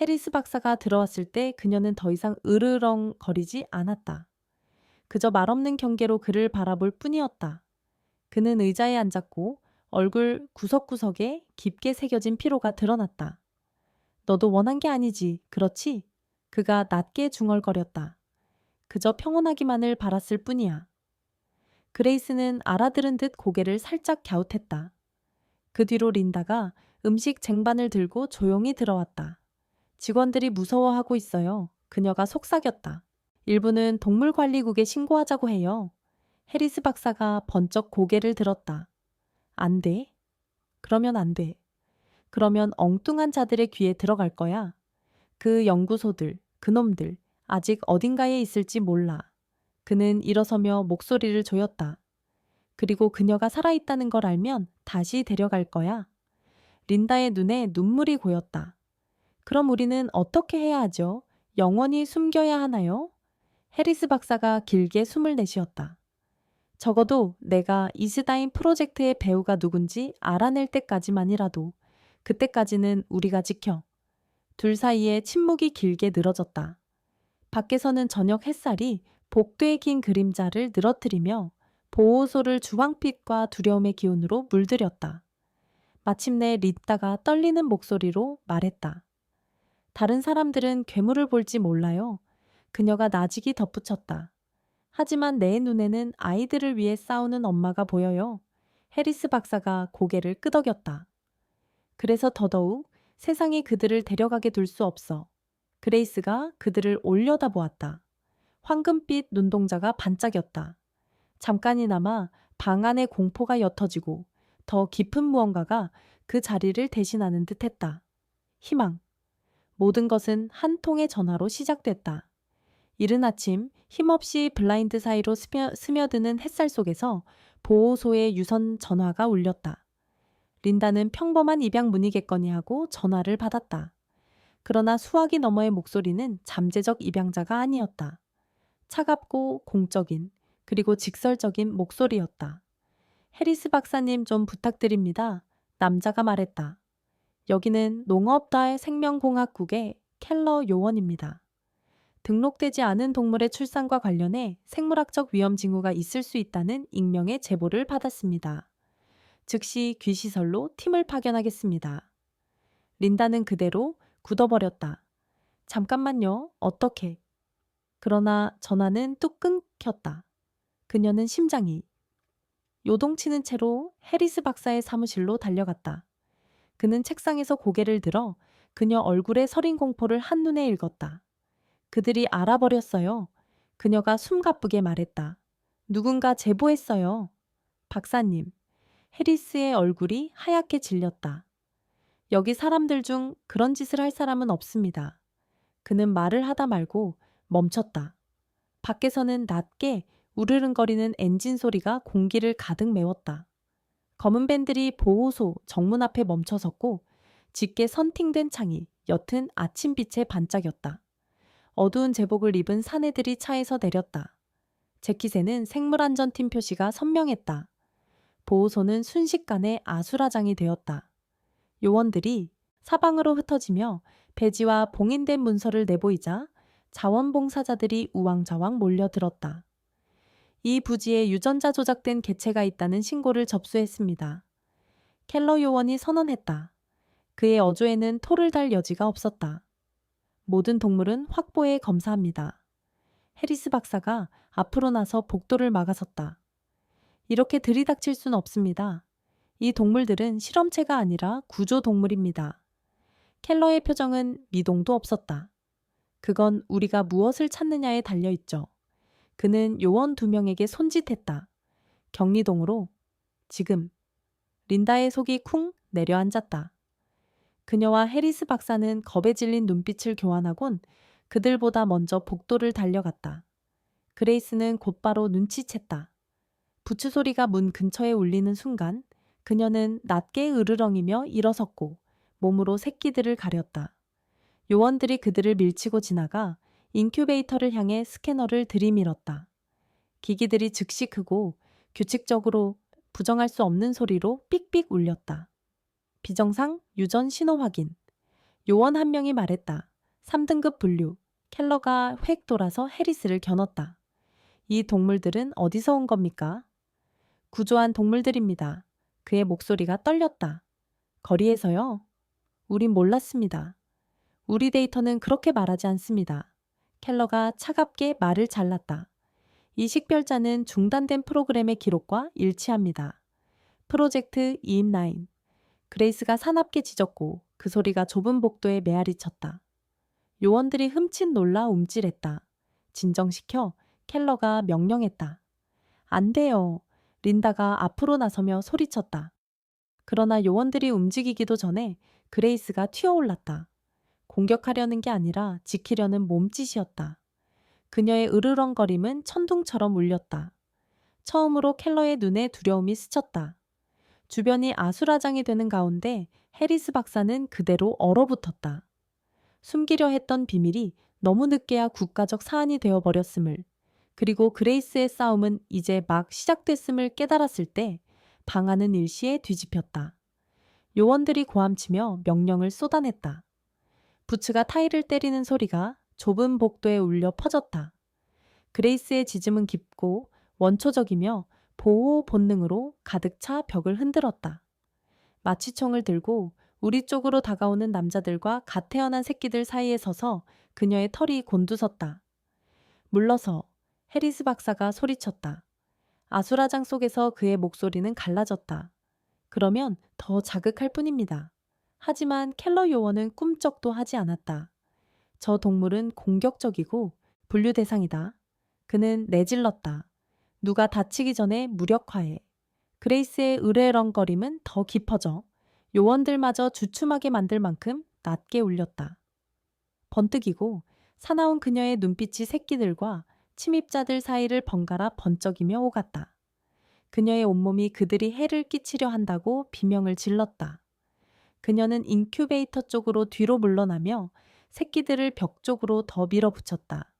해리스 박사가 들어왔을 때 그녀는 더 이상 으르렁거리지 않았다. 그저 말없는 경계로 그를 바라볼 뿐이었다. 그는 의자에 앉았고 얼굴 구석구석에 깊게 새겨진 피로가 드러났다. 너도 원한 게 아니지, 그렇지? 그가 낮게 중얼거렸다. 그저 평온하기만을 바랐을 뿐이야. 그레이스는 알아들은 듯 고개를 살짝 갸웃했다. 그 뒤로 린다가 음식 쟁반을 들고 조용히 들어왔다. 직원들이 무서워하고 있어요. 그녀가 속삭였다. 일부는 동물관리국에 신고하자고 해요. 해리스 박사가 번쩍 고개를 들었다. 안 돼? 그러면 안 돼. 그러면 엉뚱한 자들의 귀에 들어갈 거야. 그 연구소들, 그놈들, 아직 어딘가에 있을지 몰라. 그는 일어서며 목소리를 조였다. 그리고 그녀가 살아있다는 걸 알면 다시 데려갈 거야. 린다의 눈에 눈물이 고였다. 그럼 우리는 어떻게 해야 하죠? 영원히 숨겨야 하나요? 해리스 박사가 길게 숨을 내쉬었다. 적어도 내가 이스다인 프로젝트의 배우가 누군지 알아낼 때까지만이라도. 그때까지는 우리가 지켜. 둘 사이에 침묵이 길게 늘어졌다. 밖에서는 저녁 햇살이 복도의 긴 그림자를 늘어뜨리며 보호소를 주황빛과 두려움의 기운으로 물들였다. 마침내 린다가 떨리는 목소리로 말했다. 다른 사람들은 괴물을 볼지 몰라요. 그녀가 나직이 덧붙였다. 하지만 내 눈에는 아이들을 위해 싸우는 엄마가 보여요. 해리스 박사가 고개를 끄덕였다. 그래서 더더욱 세상이 그들을 데려가게 둘 수 없어. 그레이스가 그들을 올려다보았다. 황금빛 눈동자가 반짝였다. 잠깐이나마 방 안의 공포가 옅어지고 더 깊은 무언가가 그 자리를 대신하는 듯했다. 희망. 모든 것은 한 통의 전화로 시작됐다. 이른 아침 힘없이 블라인드 사이로 스며드는 햇살 속에서 보호소의 유선 전화가 울렸다. 린다는 평범한 입양 문의겠거니 하고 전화를 받았다. 그러나 수화기 너머의 목소리는 잠재적 입양자가 아니었다. 차갑고 공적인 그리고 직설적인 목소리였다. 해리스 박사님 좀 부탁드립니다. 남자가 말했다. 여기는 농업달 생명공학국의 켈러 요원입니다. 등록되지 않은 동물의 출산과 관련해 생물학적 위험 징후가 있을 수 있다는 익명의 제보를 받았습니다. 즉시 귀시설로 팀을 파견하겠습니다. 린다는 그대로 굳어버렸다. 잠깐만요. 어떻게? 그러나 전화는 뚝 끊겼다. 그녀는 심장이 요동치는 채로 해리스 박사의 사무실로 달려갔다. 그는 책상에서 고개를 들어 그녀 얼굴의 서린 공포를 한눈에 읽었다. 그들이 알아버렸어요. 그녀가 숨가쁘게 말했다. 누군가 제보했어요. 박사님. 해리스의 얼굴이 하얗게 질렸다. 여기 사람들 중 그런 짓을 할 사람은 없습니다. 그는 말을 하다 말고 멈췄다. 밖에서는 낮게 우르릉거리는 엔진 소리가 공기를 가득 메웠다. 검은 밴들이 보호소 정문 앞에 멈춰섰고 짙게 선팅된 창이 옅은 아침빛에 반짝였다. 어두운 제복을 입은 사내들이 차에서 내렸다. 재킷에는 생물안전팀 표시가 선명했다. 보호소는 순식간에 아수라장이 되었다. 요원들이 사방으로 흩어지며 배지와 봉인된 문서를 내보이자 자원봉사자들이 우왕좌왕 몰려들었다. 이 부지에 유전자 조작된 개체가 있다는 신고를 접수했습니다. 켈러 요원이 선언했다. 그의 어조에는 토를 달 여지가 없었다. 모든 동물은 확보해 검사합니다. 해리스 박사가 앞으로 나서 복도를 막아섰다. 이렇게 들이닥칠 순 없습니다. 이 동물들은 실험체가 아니라 구조동물입니다. 켈러의 표정은 미동도 없었다. 그건 우리가 무엇을 찾느냐에 달려있죠. 그는 요원 2명에게 손짓했다. 격리동으로. 지금. 린다의 속이 쿵 내려앉았다. 그녀와 해리스 박사는 겁에 질린 눈빛을 교환하곤 그들보다 먼저 복도를 달려갔다. 그레이스는 곧바로 눈치챘다. 부츠 소리가 문 근처에 울리는 순간 그녀는 낮게 으르렁이며 일어섰고 몸으로 새끼들을 가렸다. 요원들이 그들을 밀치고 지나가 인큐베이터를 향해 스캐너를 들이밀었다. 기기들이 즉시 크고 규칙적으로 부정할 수 없는 소리로 삑삑 울렸다. 비정상 유전 신호 확인. 요원 한 명이 말했다. 3등급 분류. 켈러가 획 돌아서 해리스를 겨눴다. 이 동물들은 어디서 온 겁니까? 구조한 동물들입니다. 그의 목소리가 떨렸다. 거리에서요? 우린 몰랐습니다. 우리 데이터는 그렇게 말하지 않습니다. 켈러가 차갑게 말을 잘랐다. 이 식별자는 중단된 프로그램의 기록과 일치합니다. 프로젝트 이입라인. 그레이스가 사납게 짖었고 그 소리가 좁은 복도에 메아리 쳤다. 요원들이 흠칫 놀라 움찔했다. 진정시켜 켈러가 명령했다. 안 돼요. 린다가 앞으로 나서며 소리쳤다. 그러나 요원들이 움직이기도 전에 그레이스가 튀어올랐다. 공격하려는 게 아니라 지키려는 몸짓이었다. 그녀의 으르렁거림은 천둥처럼 울렸다. 처음으로 켈러의 눈에 두려움이 스쳤다. 주변이 아수라장이 되는 가운데 해리스 박사는 그대로 얼어붙었다. 숨기려 했던 비밀이 너무 늦게야 국가적 사안이 되어버렸음을 그리고 그레이스의 싸움은 이제 막 시작됐음을 깨달았을 때 방안은 일시에 뒤집혔다. 요원들이 고함치며 명령을 쏟아냈다. 부츠가 타일을 때리는 소리가 좁은 복도에 울려 퍼졌다. 그레이스의 짖음은 깊고 원초적이며 보호 본능으로 가득 차 벽을 흔들었다. 마취총을 들고 우리 쪽으로 다가오는 남자들과 갓 태어난 새끼들 사이에 서서 그녀의 털이 곤두섰다. 물러서, 해리스 박사가 소리쳤다. 아수라장 속에서 그의 목소리는 갈라졌다. 그러면 더 자극할 뿐입니다. 하지만 켈러 요원은 꿈쩍도 하지 않았다. 저 동물은 공격적이고 분류 대상이다. 그는 내질렀다. 누가 다치기 전에 무력화해. 그레이스의 으레렁거림은 더 깊어져 요원들마저 주춤하게 만들 만큼 낮게 울렸다. 번뜩이고 사나운 그녀의 눈빛이 새끼들과 침입자들 사이를 번갈아 번쩍이며 오갔다. 그녀의 온몸이 그들이 해를 끼치려 한다고 비명을 질렀다. 그녀는 인큐베이터 쪽으로 뒤로 물러나며 새끼들을 벽 쪽으로 더 밀어붙였다.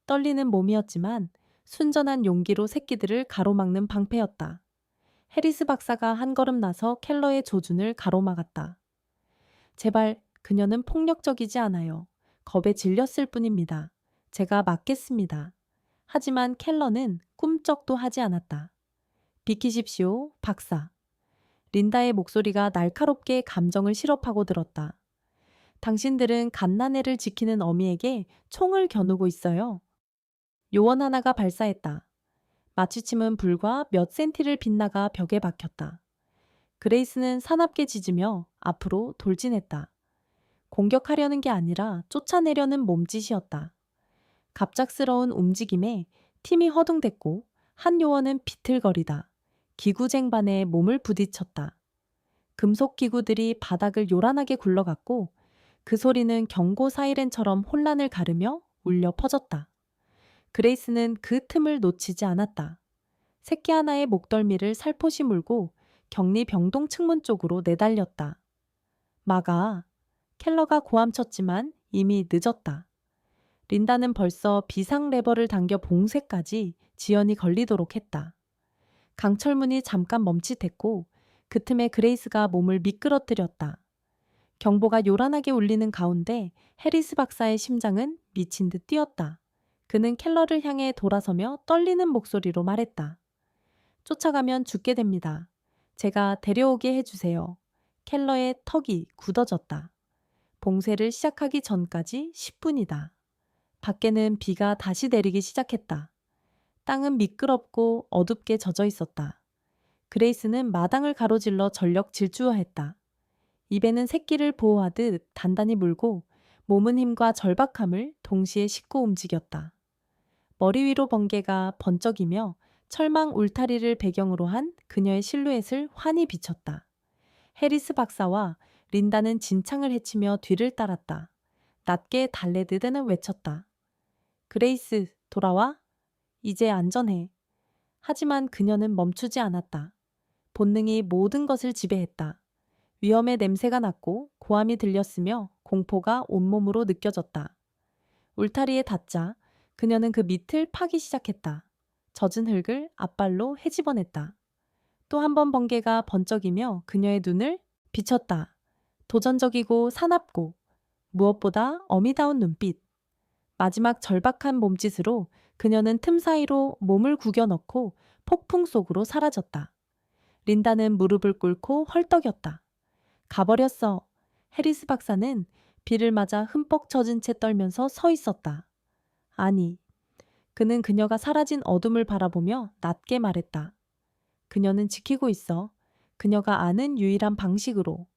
떨리는 몸이었지만 순전한 용기로 새끼들을 가로막는 방패였다. 해리스 박사가 한 걸음 나서 켈러의 조준을 가로막았다. 제발, 그녀는 폭력적이지 않아요. 겁에 질렸을 뿐입니다. 제가 막겠습니다. 하지만 켈러는 꿈쩍도 하지 않았다. 비키십시오, 박사. 린다의 목소리가 날카롭게 감정을 시럽하고 들었다. 당신들은 갓난애를 지키는 어미에게 총을 겨누고 있어요. 요원 하나가 발사했다. 마취침은 불과 몇 센티를 빗나가 벽에 박혔다. 그레이스는 사납게 짖으며 앞으로 돌진했다. 공격하려는 게 아니라 쫓아내려는 몸짓이었다. 갑작스러운 움직임에 팀이 허둥댔고 한 요원은 비틀거리다 기구쟁반에 몸을 부딪혔다. 금속 기구들이 바닥을 요란하게 굴러갔고 그 소리는 경고 사이렌처럼 혼란을 가르며 울려 퍼졌다. 그레이스는 그 틈을 놓치지 않았다. 새끼 하나의 목덜미를 살포시 물고 격리 병동 측문 쪽으로 내달렸다. 막아. 켈러가 고함쳤지만 이미 늦었다. 린다는 벌써 비상 레버를 당겨 봉쇄까지 지연이 걸리도록 했다. 강철문이 잠깐 멈칫했고 그 틈에 그레이스가 몸을 미끄러뜨렸다. 경보가 요란하게 울리는 가운데 해리스 박사의 심장은 미친 듯 뛰었다. 그는 켈러를 향해 돌아서며 떨리는 목소리로 말했다. 쫓아가면 죽게 됩니다. 제가 데려오게 해주세요. 켈러의 턱이 굳어졌다. 봉쇄를 시작하기 전까지 10분이다. 밖에는 비가 다시 내리기 시작했다. 땅은 미끄럽고 어둡게 젖어 있었다. 그레이스는 마당을 가로질러 전력 질주하였다. 입에는 새끼를 보호하듯 단단히 물고 몸은 힘과 절박함을 동시에 싣고 움직였다. 머리 위로 번개가 번쩍이며 철망 울타리를 배경으로 한 그녀의 실루엣을 환히 비췄다. 해리스 박사와 린다는 진창을 헤치며 뒤를 따랐다. 낮게 달래듯에는 외쳤다. 그레이스, 돌아와. 이제 안전해. 하지만 그녀는 멈추지 않았다. 본능이 모든 것을 지배했다. 위험의 냄새가 났고 고함이 들렸으며 공포가 온몸으로 느껴졌다. 울타리에 닿자 그녀는 그 밑을 파기 시작했다. 젖은 흙을 앞발로 헤집어냈다. 또 한 번 번개가 번쩍이며 그녀의 눈을 비쳤다. 도전적이고 사납고 무엇보다 어미다운 눈빛. 마지막 절박한 몸짓으로 그녀는 틈 사이로 몸을 구겨 넣고 폭풍 속으로 사라졌다. 린다는 무릎을 꿇고 헐떡였다. 가버렸어. 해리스 박사는 비를 맞아 흠뻑 젖은 채 떨면서 서 있었다. 아니. 그는 그녀가 사라진 어둠을 바라보며 낮게 말했다. 그녀는 지키고 있어. 그녀가 아는 유일한 방식으로.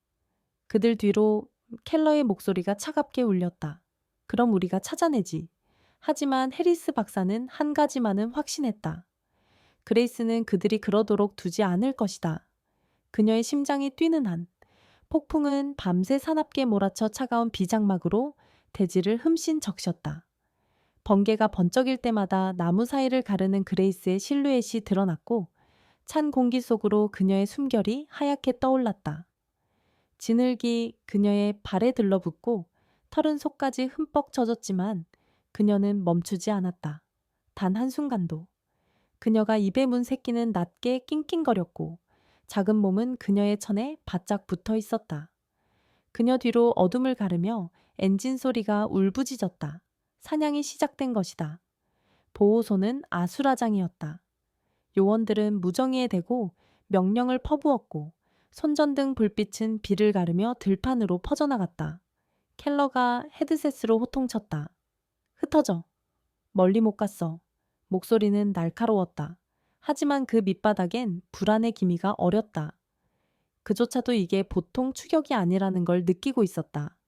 그들 뒤로 켈러의 목소리가 차갑게 울렸다. 그럼 우리가 찾아내지. 하지만 해리스 박사는 한 가지만은 확신했다. 그레이스는 그들이 그러도록 두지 않을 것이다. 그녀의 심장이 뛰는 한 폭풍은 밤새 사납게 몰아쳐 차가운 비장막으로 대지를 흠씬 적셨다. 번개가 번쩍일 때마다 나무 사이를 가르는 그레이스의 실루엣이 드러났고 찬 공기 속으로 그녀의 숨결이 하얗게 떠올랐다. 진흙이 그녀의 발에 들러붙고 털은 속까지 흠뻑 젖었지만 그녀는 멈추지 않았다. 단 한순간도. 그녀가 입에 문 새끼는 낮게 낑낑거렸고 작은 몸은 그녀의 천에 바짝 붙어 있었다. 그녀 뒤로 어둠을 가르며 엔진 소리가 울부짖었다. 사냥이 시작된 것이다. 보호소는 아수라장이었다. 요원들은 무정의에 대고 명령을 퍼부었고 손전등 불빛은 비를 가르며 들판으로 퍼져나갔다. 켈러가 헤드셋으로 호통쳤다. 흩어져. 멀리 못 갔어. 목소리는 날카로웠다. 하지만 그 밑바닥엔 불안의 기미가 어렸다. 그조차도 이게 보통 추격이 아니라는 걸 느끼고 있었다.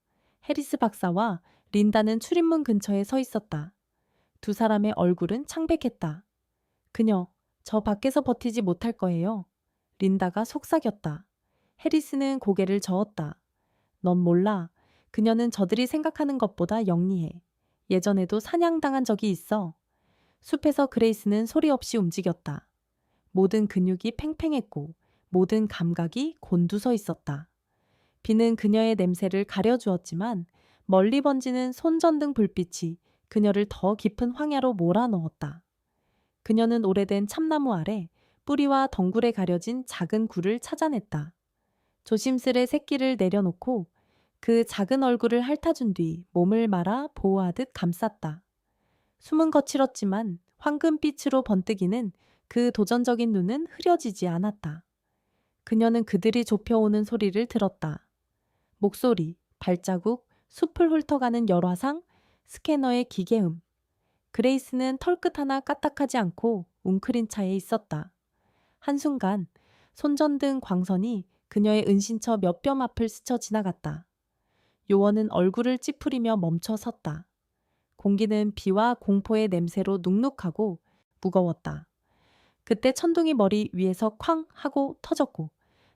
해리스 박사와 린다는 출입문 근처에 서 있었다. 두 사람의 얼굴은 창백했다. 그녀, 저 밖에서 버티지 못할 거예요. 린다가 속삭였다. 해리스는 고개를 저었다. 넌 몰라. 그녀는 저들이 생각하는 것보다 영리해. 예전에도 사냥당한 적이 있어. 숲에서 그레이스는 소리 없이 움직였다. 모든 근육이 팽팽했고 모든 감각이 곤두서 있었다. 비는 그녀의 냄새를 가려주었지만 멀리 번지는 손전등 불빛이 그녀를 더 깊은 황야로 몰아넣었다. 그녀는 오래된 참나무 아래 뿌리와 덩굴에 가려진 작은 굴을 찾아냈다. 조심스레 새끼를 내려놓고 그 작은 얼굴을 핥아준 뒤 몸을 말아 보호하듯 감쌌다. 숨은 거칠었지만 황금빛으로 번뜩이는 그 도전적인 눈은 흐려지지 않았다. 그녀는 그들이 좁혀오는 소리를 들었다. 목소리, 발자국, 숲을 훑어가는 열화상, 스캐너의 기계음. 그레이스는 털끝 하나 까딱하지 않고 웅크린 차에 있었다. 한순간 손전등 광선이 그녀의 은신처 몇 뼘 앞을 스쳐 지나갔다. 요원은 얼굴을 찌푸리며 멈춰 섰다. 공기는 비와 공포의 냄새로 눅눅하고 무거웠다. 그때 천둥이 머리 위에서 쾅 하고 터졌고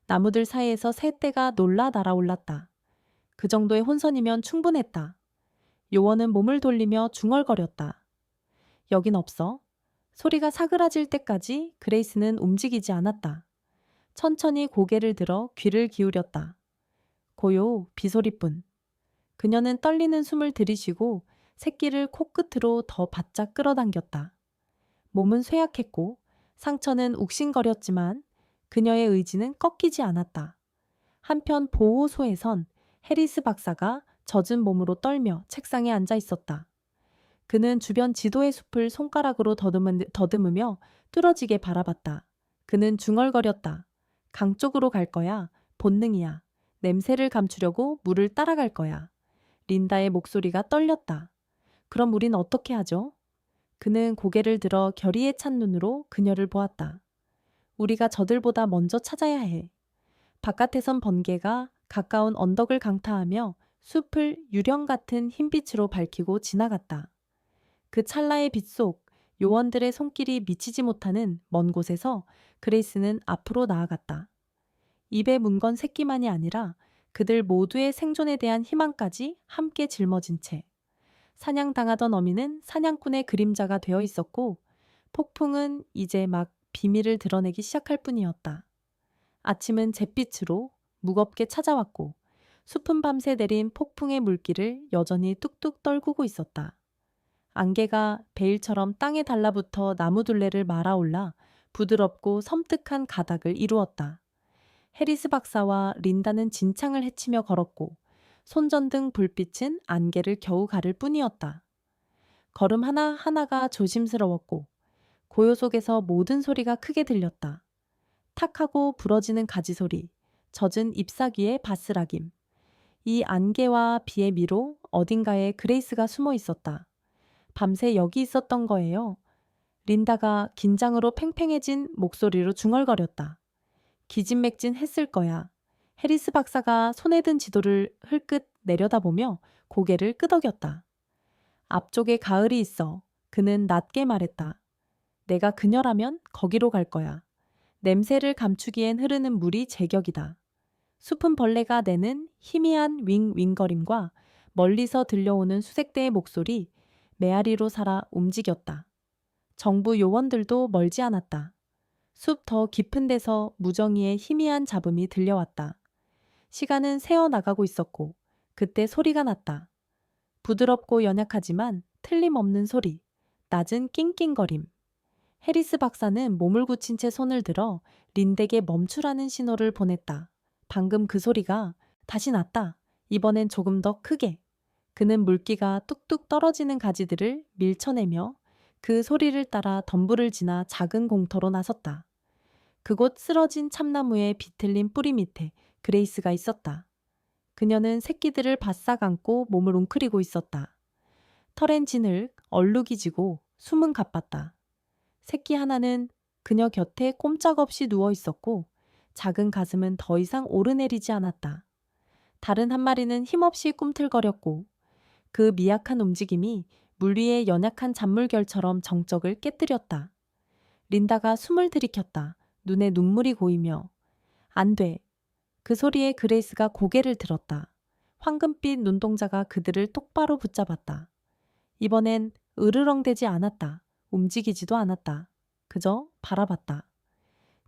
나무들 사이에서 새떼가 놀라 날아올랐다. 그 정도의 혼선이면 충분했다. 요원은 몸을 돌리며 중얼거렸다. 여긴 없어. 소리가 사그라질 때까지 그레이스는 움직이지 않았다. 천천히 고개를 들어 귀를 기울였다. 고요, 비소리뿐. 그녀는 떨리는 숨을 들이쉬고 새끼를 코끝으로 더 바짝 끌어당겼다. 몸은 쇠약했고 상처는 욱신거렸지만 그녀의 의지는 꺾이지 않았다. 한편 보호소에선 해리스 박사가 젖은 몸으로 떨며 책상에 앉아 있었다. 그는 주변 지도의 숲을 손가락으로 더듬으며 뚫어지게 바라봤다. 그는 중얼거렸다. 강 쪽으로 갈 거야. 본능이야. 냄새를 감추려고 물을 따라갈 거야. 린다의 목소리가 떨렸다. 그럼 우린 어떻게 하죠? 그는 고개를 들어 결의에 찬 눈으로 그녀를 보았다. 우리가 저들보다 먼저 찾아야 해. 바깥에선 번개가 가까운 언덕을 강타하며 숲을 유령 같은 흰빛으로 밝히고 지나갔다. 그 찰나의 빛 속 요원들의 손길이 미치지 못하는 먼 곳에서 그레이스는 앞으로 나아갔다. 입에 문 건 새끼만이 아니라 그들 모두의 생존에 대한 희망까지 함께 짊어진 채 사냥당하던 어미는 사냥꾼의 그림자가 되어 있었고 폭풍은 이제 막 비밀을 드러내기 시작할 뿐이었다. 아침은 잿빛으로 무겁게 찾아왔고 숲은 밤새 내린 폭풍의 물기를 여전히 뚝뚝 떨구고 있었다. 안개가 베일처럼 땅에 달라붙어 나무 둘레를 말아올라 부드럽고 섬뜩한 가닥을 이루었다. 해리스 박사와 린다는 진창을 헤치며 걸었고 손전등 불빛은 안개를 겨우 가를 뿐이었다. 걸음 하나하나가 조심스러웠고 고요 속에서 모든 소리가 크게 들렸다. 탁하고 부러지는 가지 소리, 젖은 잎사귀의 바스락임. 이 안개와 비의 미로 어딘가에 그레이스가 숨어 있었다. 밤새 여기 있었던 거예요. 린다가 긴장으로 팽팽해진 목소리로 중얼거렸다. 기진맥진했을 거야. 해리스 박사가 손에 든 지도를 흘끗 내려다보며 고개를 끄덕였다. 앞쪽에 가을이 있어. 그는 낮게 말했다. 내가 그녀라면 거기로 갈 거야. 냄새를 감추기엔 흐르는 물이 제격이다. 숲은 벌레가 내는 희미한 윙윙거림과 멀리서 들려오는 수색대의 목소리, 메아리로 살아 움직였다. 정부 요원들도 멀지 않았다. 숲 더 깊은 데서 무정이의 희미한 잡음이 들려왔다. 시간은 새어나가고 있었고 그때 소리가 났다. 부드럽고 연약하지만 틀림없는 소리. 낮은 낑낑거림. 해리스 박사는 몸을 굳힌 채 손을 들어 린덱에 멈추라는 신호를 보냈다. 방금 그 소리가 다시 났다. 이번엔 조금 더 크게. 그는 물기가 뚝뚝 떨어지는 가지들을 밀쳐내며 그 소리를 따라 덤불을 지나 작은 공터로 나섰다. 그곳 쓰러진 참나무의 비틀린 뿌리 밑에 그레이스가 있었다. 그녀는 새끼들을 바싹 안고 몸을 웅크리고 있었다. 털엔 진을 얼룩이 지고 숨은 가빴다. 새끼 하나는 그녀 곁에 꼼짝없이 누워 있었고 작은 가슴은 더 이상 오르내리지 않았다. 다른 한 마리는 힘없이 꿈틀거렸고 그 미약한 움직임이 물 위의 연약한 잔물결처럼 정적을 깨뜨렸다. 린다가 숨을 들이켰다. 눈에 눈물이 고이며 안 돼. 그 소리에 그레이스가 고개를 들었다. 황금빛 눈동자가 그들을 똑바로 붙잡았다. 이번엔 으르렁대지 않았다. 움직이지도 않았다. 그저 바라봤다.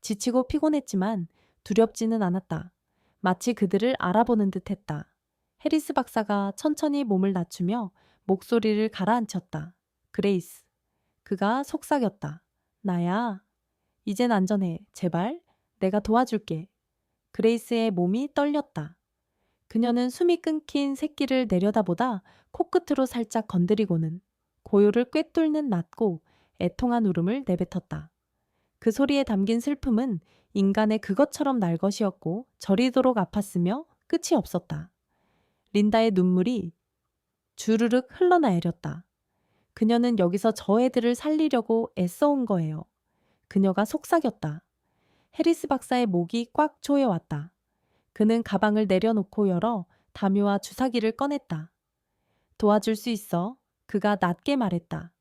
지치고 피곤했지만 두렵지는 않았다. 마치 그들을 알아보는 듯 했다. 해리스 박사가 천천히 몸을 낮추며 목소리를 가라앉혔다. 그레이스. 그가 속삭였다. 나야. 이젠 안전해. 제발. 내가 도와줄게. 그레이스의 몸이 떨렸다. 그녀는 숨이 끊긴 새끼를 내려다보다 코끝으로 살짝 건드리고는 고요를 꿰뚫는 낮고 애통한 울음을 내뱉었다. 그 소리에 담긴 슬픔은 인간의 그것처럼 날 것이었고 저리도록 아팠으며 끝이 없었다. 린다의 눈물이 주르륵 흘러내렸다. 그녀는 여기서 저 애들을 살리려고 애써온 거예요. 그녀가 속삭였다. 해리스 박사의 목이 꽉 조여왔다. 그는 가방을 내려놓고 열어 담요와 주사기를 꺼냈다. 도와줄 수 있어. 그가 낮게 말했다.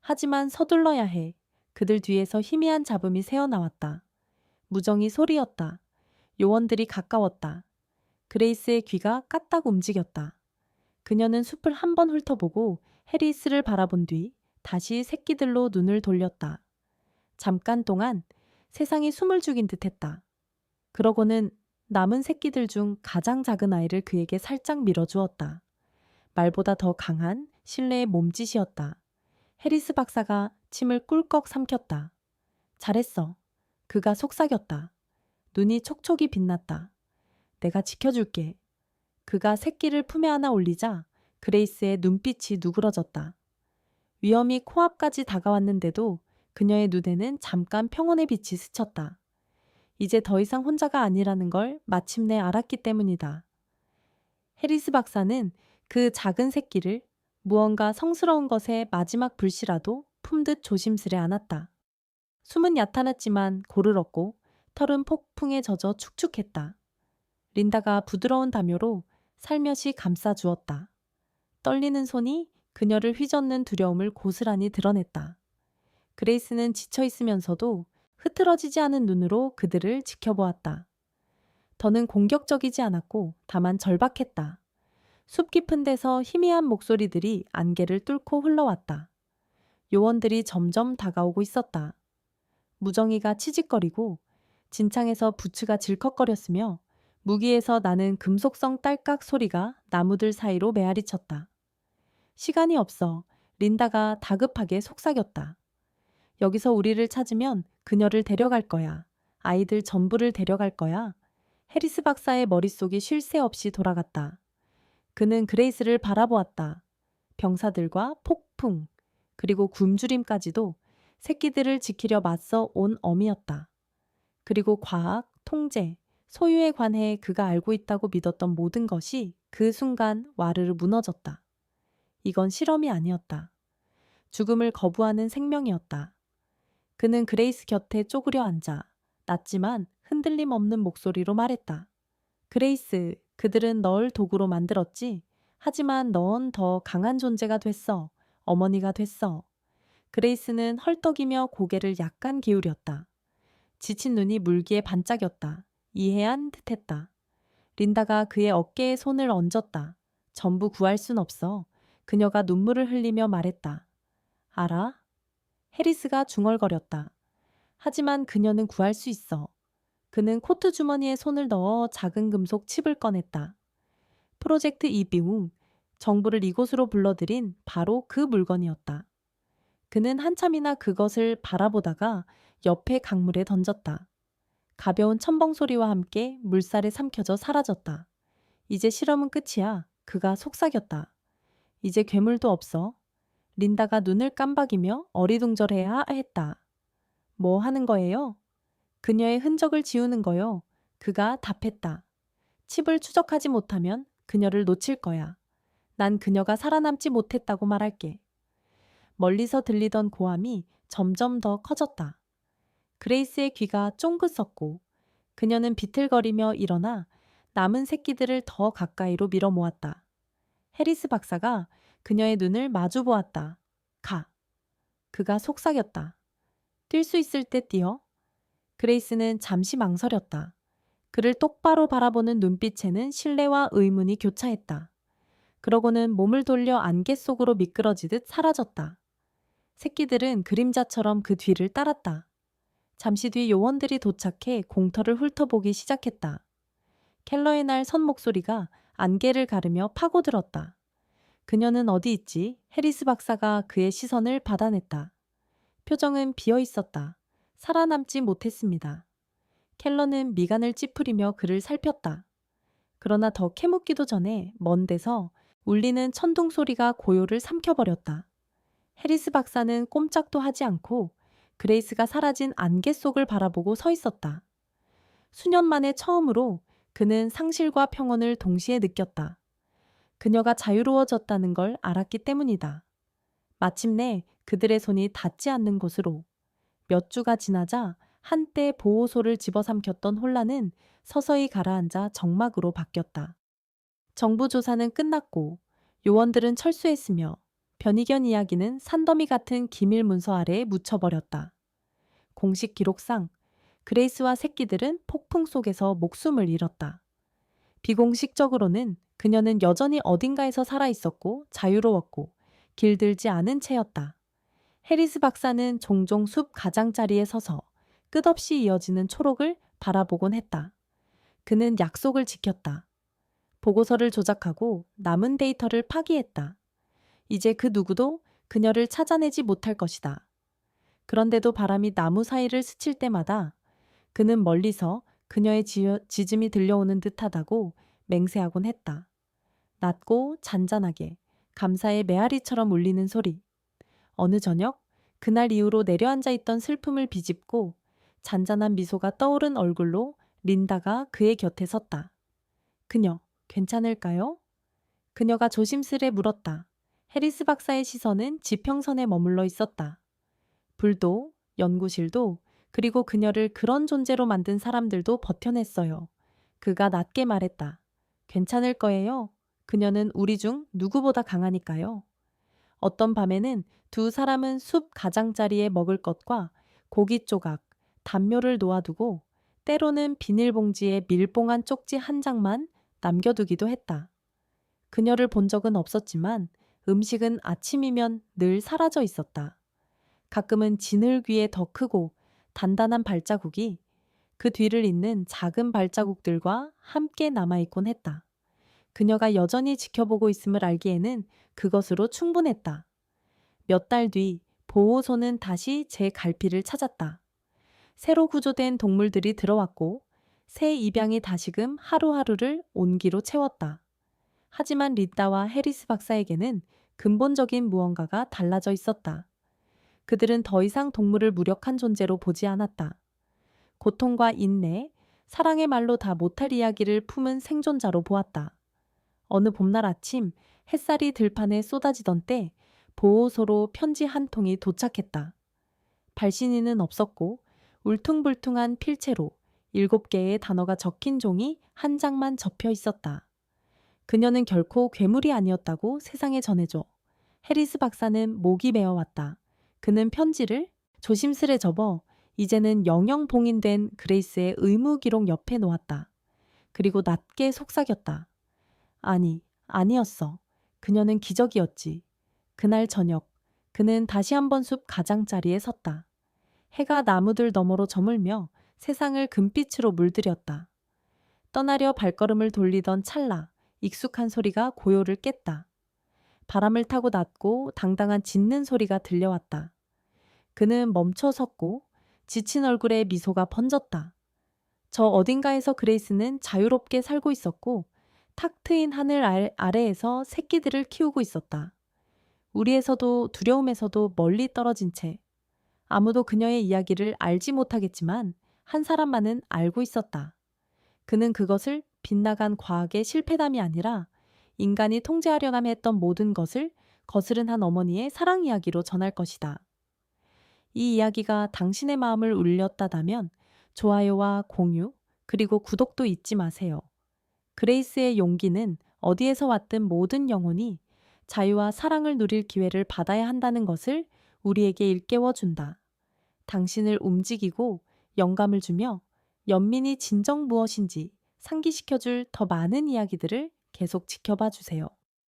하지만 서둘러야 해. 그들 뒤에서 희미한 잡음이 새어나왔다. 무정이 소리였다. 요원들이 가까웠다. 그레이스의 귀가 까딱 움직였다. 그녀는 숲을 한 번 훑어보고 해리스를 바라본 뒤 다시 새끼들로 눈을 돌렸다. 잠깐 동안 세상이 숨을 죽인 듯했다. 그러고는 남은 새끼들 중 가장 작은 아이를 그에게 살짝 밀어주었다. 말보다 더 강한 신뢰의 몸짓이었다. 해리스 박사가 침을 꿀꺽 삼켰다. 잘했어. 그가 속삭였다. 눈이 촉촉이 빛났다. 내가 지켜줄게. 그가 새끼를 품에 안아 올리자 그레이스의 눈빛이 누그러졌다. 위험이 코앞까지 다가왔는데도 그녀의 눈에는 잠깐 평온의 빛이 스쳤다. 이제 더 이상 혼자가 아니라는 걸 마침내 알았기 때문이다. 해리스 박사는 그 작은 새끼를 무언가 성스러운 것의 마지막 불씨라도 품듯 조심스레 안았다. 숨은 얕아났지만 고르렀고 털은 폭풍에 젖어 축축했다. 린다가 부드러운 담요로 살며시 감싸주었다. 떨리는 손이 그녀를 휘젓는 두려움을 고스란히 드러냈다. 그레이스는 지쳐있으면서도 흐트러지지 않은 눈으로 그들을 지켜보았다. 더는 공격적이지 않았고 다만 절박했다. 숲 깊은 데서 희미한 목소리들이 안개를 뚫고 흘러왔다. 요원들이 점점 다가오고 있었다. 무정이가 치직거리고 진창에서 부츠가 질컥거렸으며 무기에서 나는 금속성 딸깍 소리가 나무들 사이로 메아리쳤다. 시간이 없어. 린다가 다급하게 속삭였다. 여기서 우리를 찾으면 그녀를 데려갈 거야. 아이들 전부를 데려갈 거야. 해리스 박사의 머릿속이 쉴 새 없이 돌아갔다. 그는 그레이스를 바라보았다. 병사들과 폭풍, 그리고 굶주림까지도 새끼들을 지키려 맞서 온 어미였다. 그리고 과학, 통제, 소유에 관해 그가 알고 있다고 믿었던 모든 것이 그 순간 와르르 무너졌다. 이건 실험이 아니었다. 죽음을 거부하는 생명이었다. 그는 그레이스 곁에 쪼그려 앉아 낮지만 흔들림 없는 목소리로 말했다. 그레이스, 그들은 널 도구로 만들었지. 하지만 넌 더 강한 존재가 됐어. 어머니가 됐어. 그레이스는 헐떡이며 고개를 약간 기울였다. 지친 눈이 물기에 반짝였다. 이해한 듯했다. 린다가 그의 어깨에 손을 얹었다. 전부 구할 순 없어. 그녀가 눈물을 흘리며 말했다. 알아? 해리스가 중얼거렸다. 하지만 그녀는 구할 수 있어. 그는 코트 주머니에 손을 넣어 작은 금속 칩을 꺼냈다. 프로젝트 이비웅, 정부를 이곳으로 불러들인 바로 그 물건이었다. 그는 한참이나 그것을 바라보다가 옆에 강물에 던졌다. 가벼운 첨벙 소리와 함께 물살에 삼켜져 사라졌다. 이제 실험은 끝이야. 그가 속삭였다. 이제 괴물도 없어. 린다가 눈을 깜박이며 어리둥절해야 했다. 뭐 하는 거예요? 그녀의 흔적을 지우는 거요. 그가 답했다. 칩을 추적하지 못하면 그녀를 놓칠 거야. 난 그녀가 살아남지 못했다고 말할게. 멀리서 들리던 고함이 점점 더 커졌다. 그레이스의 귀가 쫑긋섰고 그녀는 비틀거리며 일어나 남은 새끼들을 더 가까이로 밀어 모았다. 해리스 박사가 그녀의 눈을 마주 보았다. 가. 그가 속삭였다. 뛸 수 있을 때 뛰어. 그레이스는 잠시 망설였다. 그를 똑바로 바라보는 눈빛에는 신뢰와 의문이 교차했다. 그러고는 몸을 돌려 안개 속으로 미끄러지듯 사라졌다. 새끼들은 그림자처럼 그 뒤를 따랐다. 잠시 뒤 요원들이 도착해 공터를 훑어보기 시작했다. 켈러의 날 선 목소리가 안개를 가르며 파고들었다. 그녀는 어디 있지? 해리스 박사가 그의 시선을 받아냈다. 표정은 비어 있었다. 살아남지 못했습니다. 켈러는 미간을 찌푸리며 그를 살폈다. 그러나 더 캐묻기도 전에 먼 데서 울리는 천둥 소리가 고요를 삼켜버렸다. 해리스 박사는 꼼짝도 하지 않고 그레이스가 사라진 안개 속을 바라보고 서 있었다. 수년 만에 처음으로 그는 상실과 평온을 동시에 느꼈다. 그녀가 자유로워졌다는 걸 알았기 때문이다. 마침내 그들의 손이 닿지 않는 곳으로. 몇 주가 지나자 한때 보호소를 집어삼켰던 혼란은 서서히 가라앉아 정막으로 바뀌었다. 정부 조사는 끝났고 요원들은 철수했으며 변희견 이야기는 산더미 같은 기밀 문서 아래에 묻혀버렸다. 공식 기록상 그레이스와 새끼들은 폭풍 속에서 목숨을 잃었다. 비공식적으로는 그녀는 여전히 어딘가에서 살아있었고 자유로웠고 길들지 않은 채였다. 해리스 박사는 종종 숲 가장자리에 서서 끝없이 이어지는 초록을 바라보곤 했다. 그는 약속을 지켰다. 보고서를 조작하고 남은 데이터를 파기했다. 이제 그 누구도 그녀를 찾아내지 못할 것이다. 그런데도 바람이 나무 사이를 스칠 때마다 그는 멀리서 그녀의 짖음이 들려오는 듯하다고 맹세하곤 했다. 낮고 잔잔하게 감사의 메아리처럼 울리는 소리. 어느 저녁 그날 이후로 내려앉아 있던 슬픔을 비집고 잔잔한 미소가 떠오른 얼굴로 린다가 그의 곁에 섰다. 그녀, 괜찮을까요? 그녀가 조심스레 물었다. 해리스 박사의 시선은 지평선에 머물러 있었다. 불도, 연구실도, 그리고 그녀를 그런 존재로 만든 사람들도 버텨냈어요. 그가 낮게 말했다. 괜찮을 거예요. 그녀는 우리 중 누구보다 강하니까요. 어떤 밤에는 두 사람은 숲 가장자리에 먹을 것과 고기 조각, 담요를 놓아두고 때로는 비닐봉지에 밀봉한 쪽지 한 장만 남겨두기도 했다. 그녀를 본 적은 없었지만 음식은 아침이면 늘 사라져 있었다. 가끔은 지늘귀에 더 크고 단단한 발자국이 그 뒤를 잇는 작은 발자국들과 함께 남아있곤 했다. 그녀가 여전히 지켜보고 있음을 알기에는 그것으로 충분했다. 몇 달 뒤 보호소는 다시 제 갈피를 찾았다. 새로 구조된 동물들이 들어왔고 새 입양이 다시금 하루하루를 온기로 채웠다. 하지만 린다와 해리스 박사에게는 근본적인 무언가가 달라져 있었다. 그들은 더 이상 동물을 무력한 존재로 보지 않았다. 고통과 인내, 사랑의 말로 다 못할 이야기를 품은 생존자로 보았다. 어느 봄날 아침 햇살이 들판에 쏟아지던 때 보호소로 편지 한 통이 도착했다. 발신인은 없었고 울퉁불퉁한 필체로 7개의 단어가 적힌 종이 한 장만 접혀 있었다. 그녀는 결코 괴물이 아니었다고 세상에 전해줘. 해리스 박사는 목이 메어왔다. 그는 편지를 조심스레 접어 이제는 영영 봉인된 그레이스의 의무 기록 옆에 놓았다. 그리고 낮게 속삭였다. 아니었어. 그녀는 기적이었지. 그날 저녁, 그는 다시 한번 숲 가장자리에 섰다. 해가 나무들 너머로 저물며 세상을 금빛으로 물들였다. 떠나려 발걸음을 돌리던 찰나, 익숙한 소리가 고요를 깼다. 바람을 타고 낮고 당당한 짖는 소리가 들려왔다. 그는 멈춰 섰고 지친 얼굴에 미소가 번졌다. 저 어딘가에서 그레이스는 자유롭게 살고 있었고 탁 트인 하늘 아래에서 새끼들을 키우고 있었다. 우리에서도 두려움에서도 멀리 떨어진 채 아무도 그녀의 이야기를 알지 못하겠지만 한 사람만은 알고 있었다. 그는 그것을 빗나간 과학의 실패담이 아니라 인간이 통제하려나 했던 모든 것을 거스른 한 어머니의 사랑 이야기로 전할 것이다. 이 이야기가 당신의 마음을 울렸다다면 좋아요와 공유, 그리고 구독도 잊지 마세요. 그레이스의 용기는 어디에서 왔든 모든 영혼이 자유와 사랑을 누릴 기회를 받아야 한다는 것을 우리에게 일깨워 준다. 당신을 움직이고 영감을 주며 연민이 진정 무엇인지 상기시켜줄 더 많은 이야기들을 계속 지켜봐 주세요.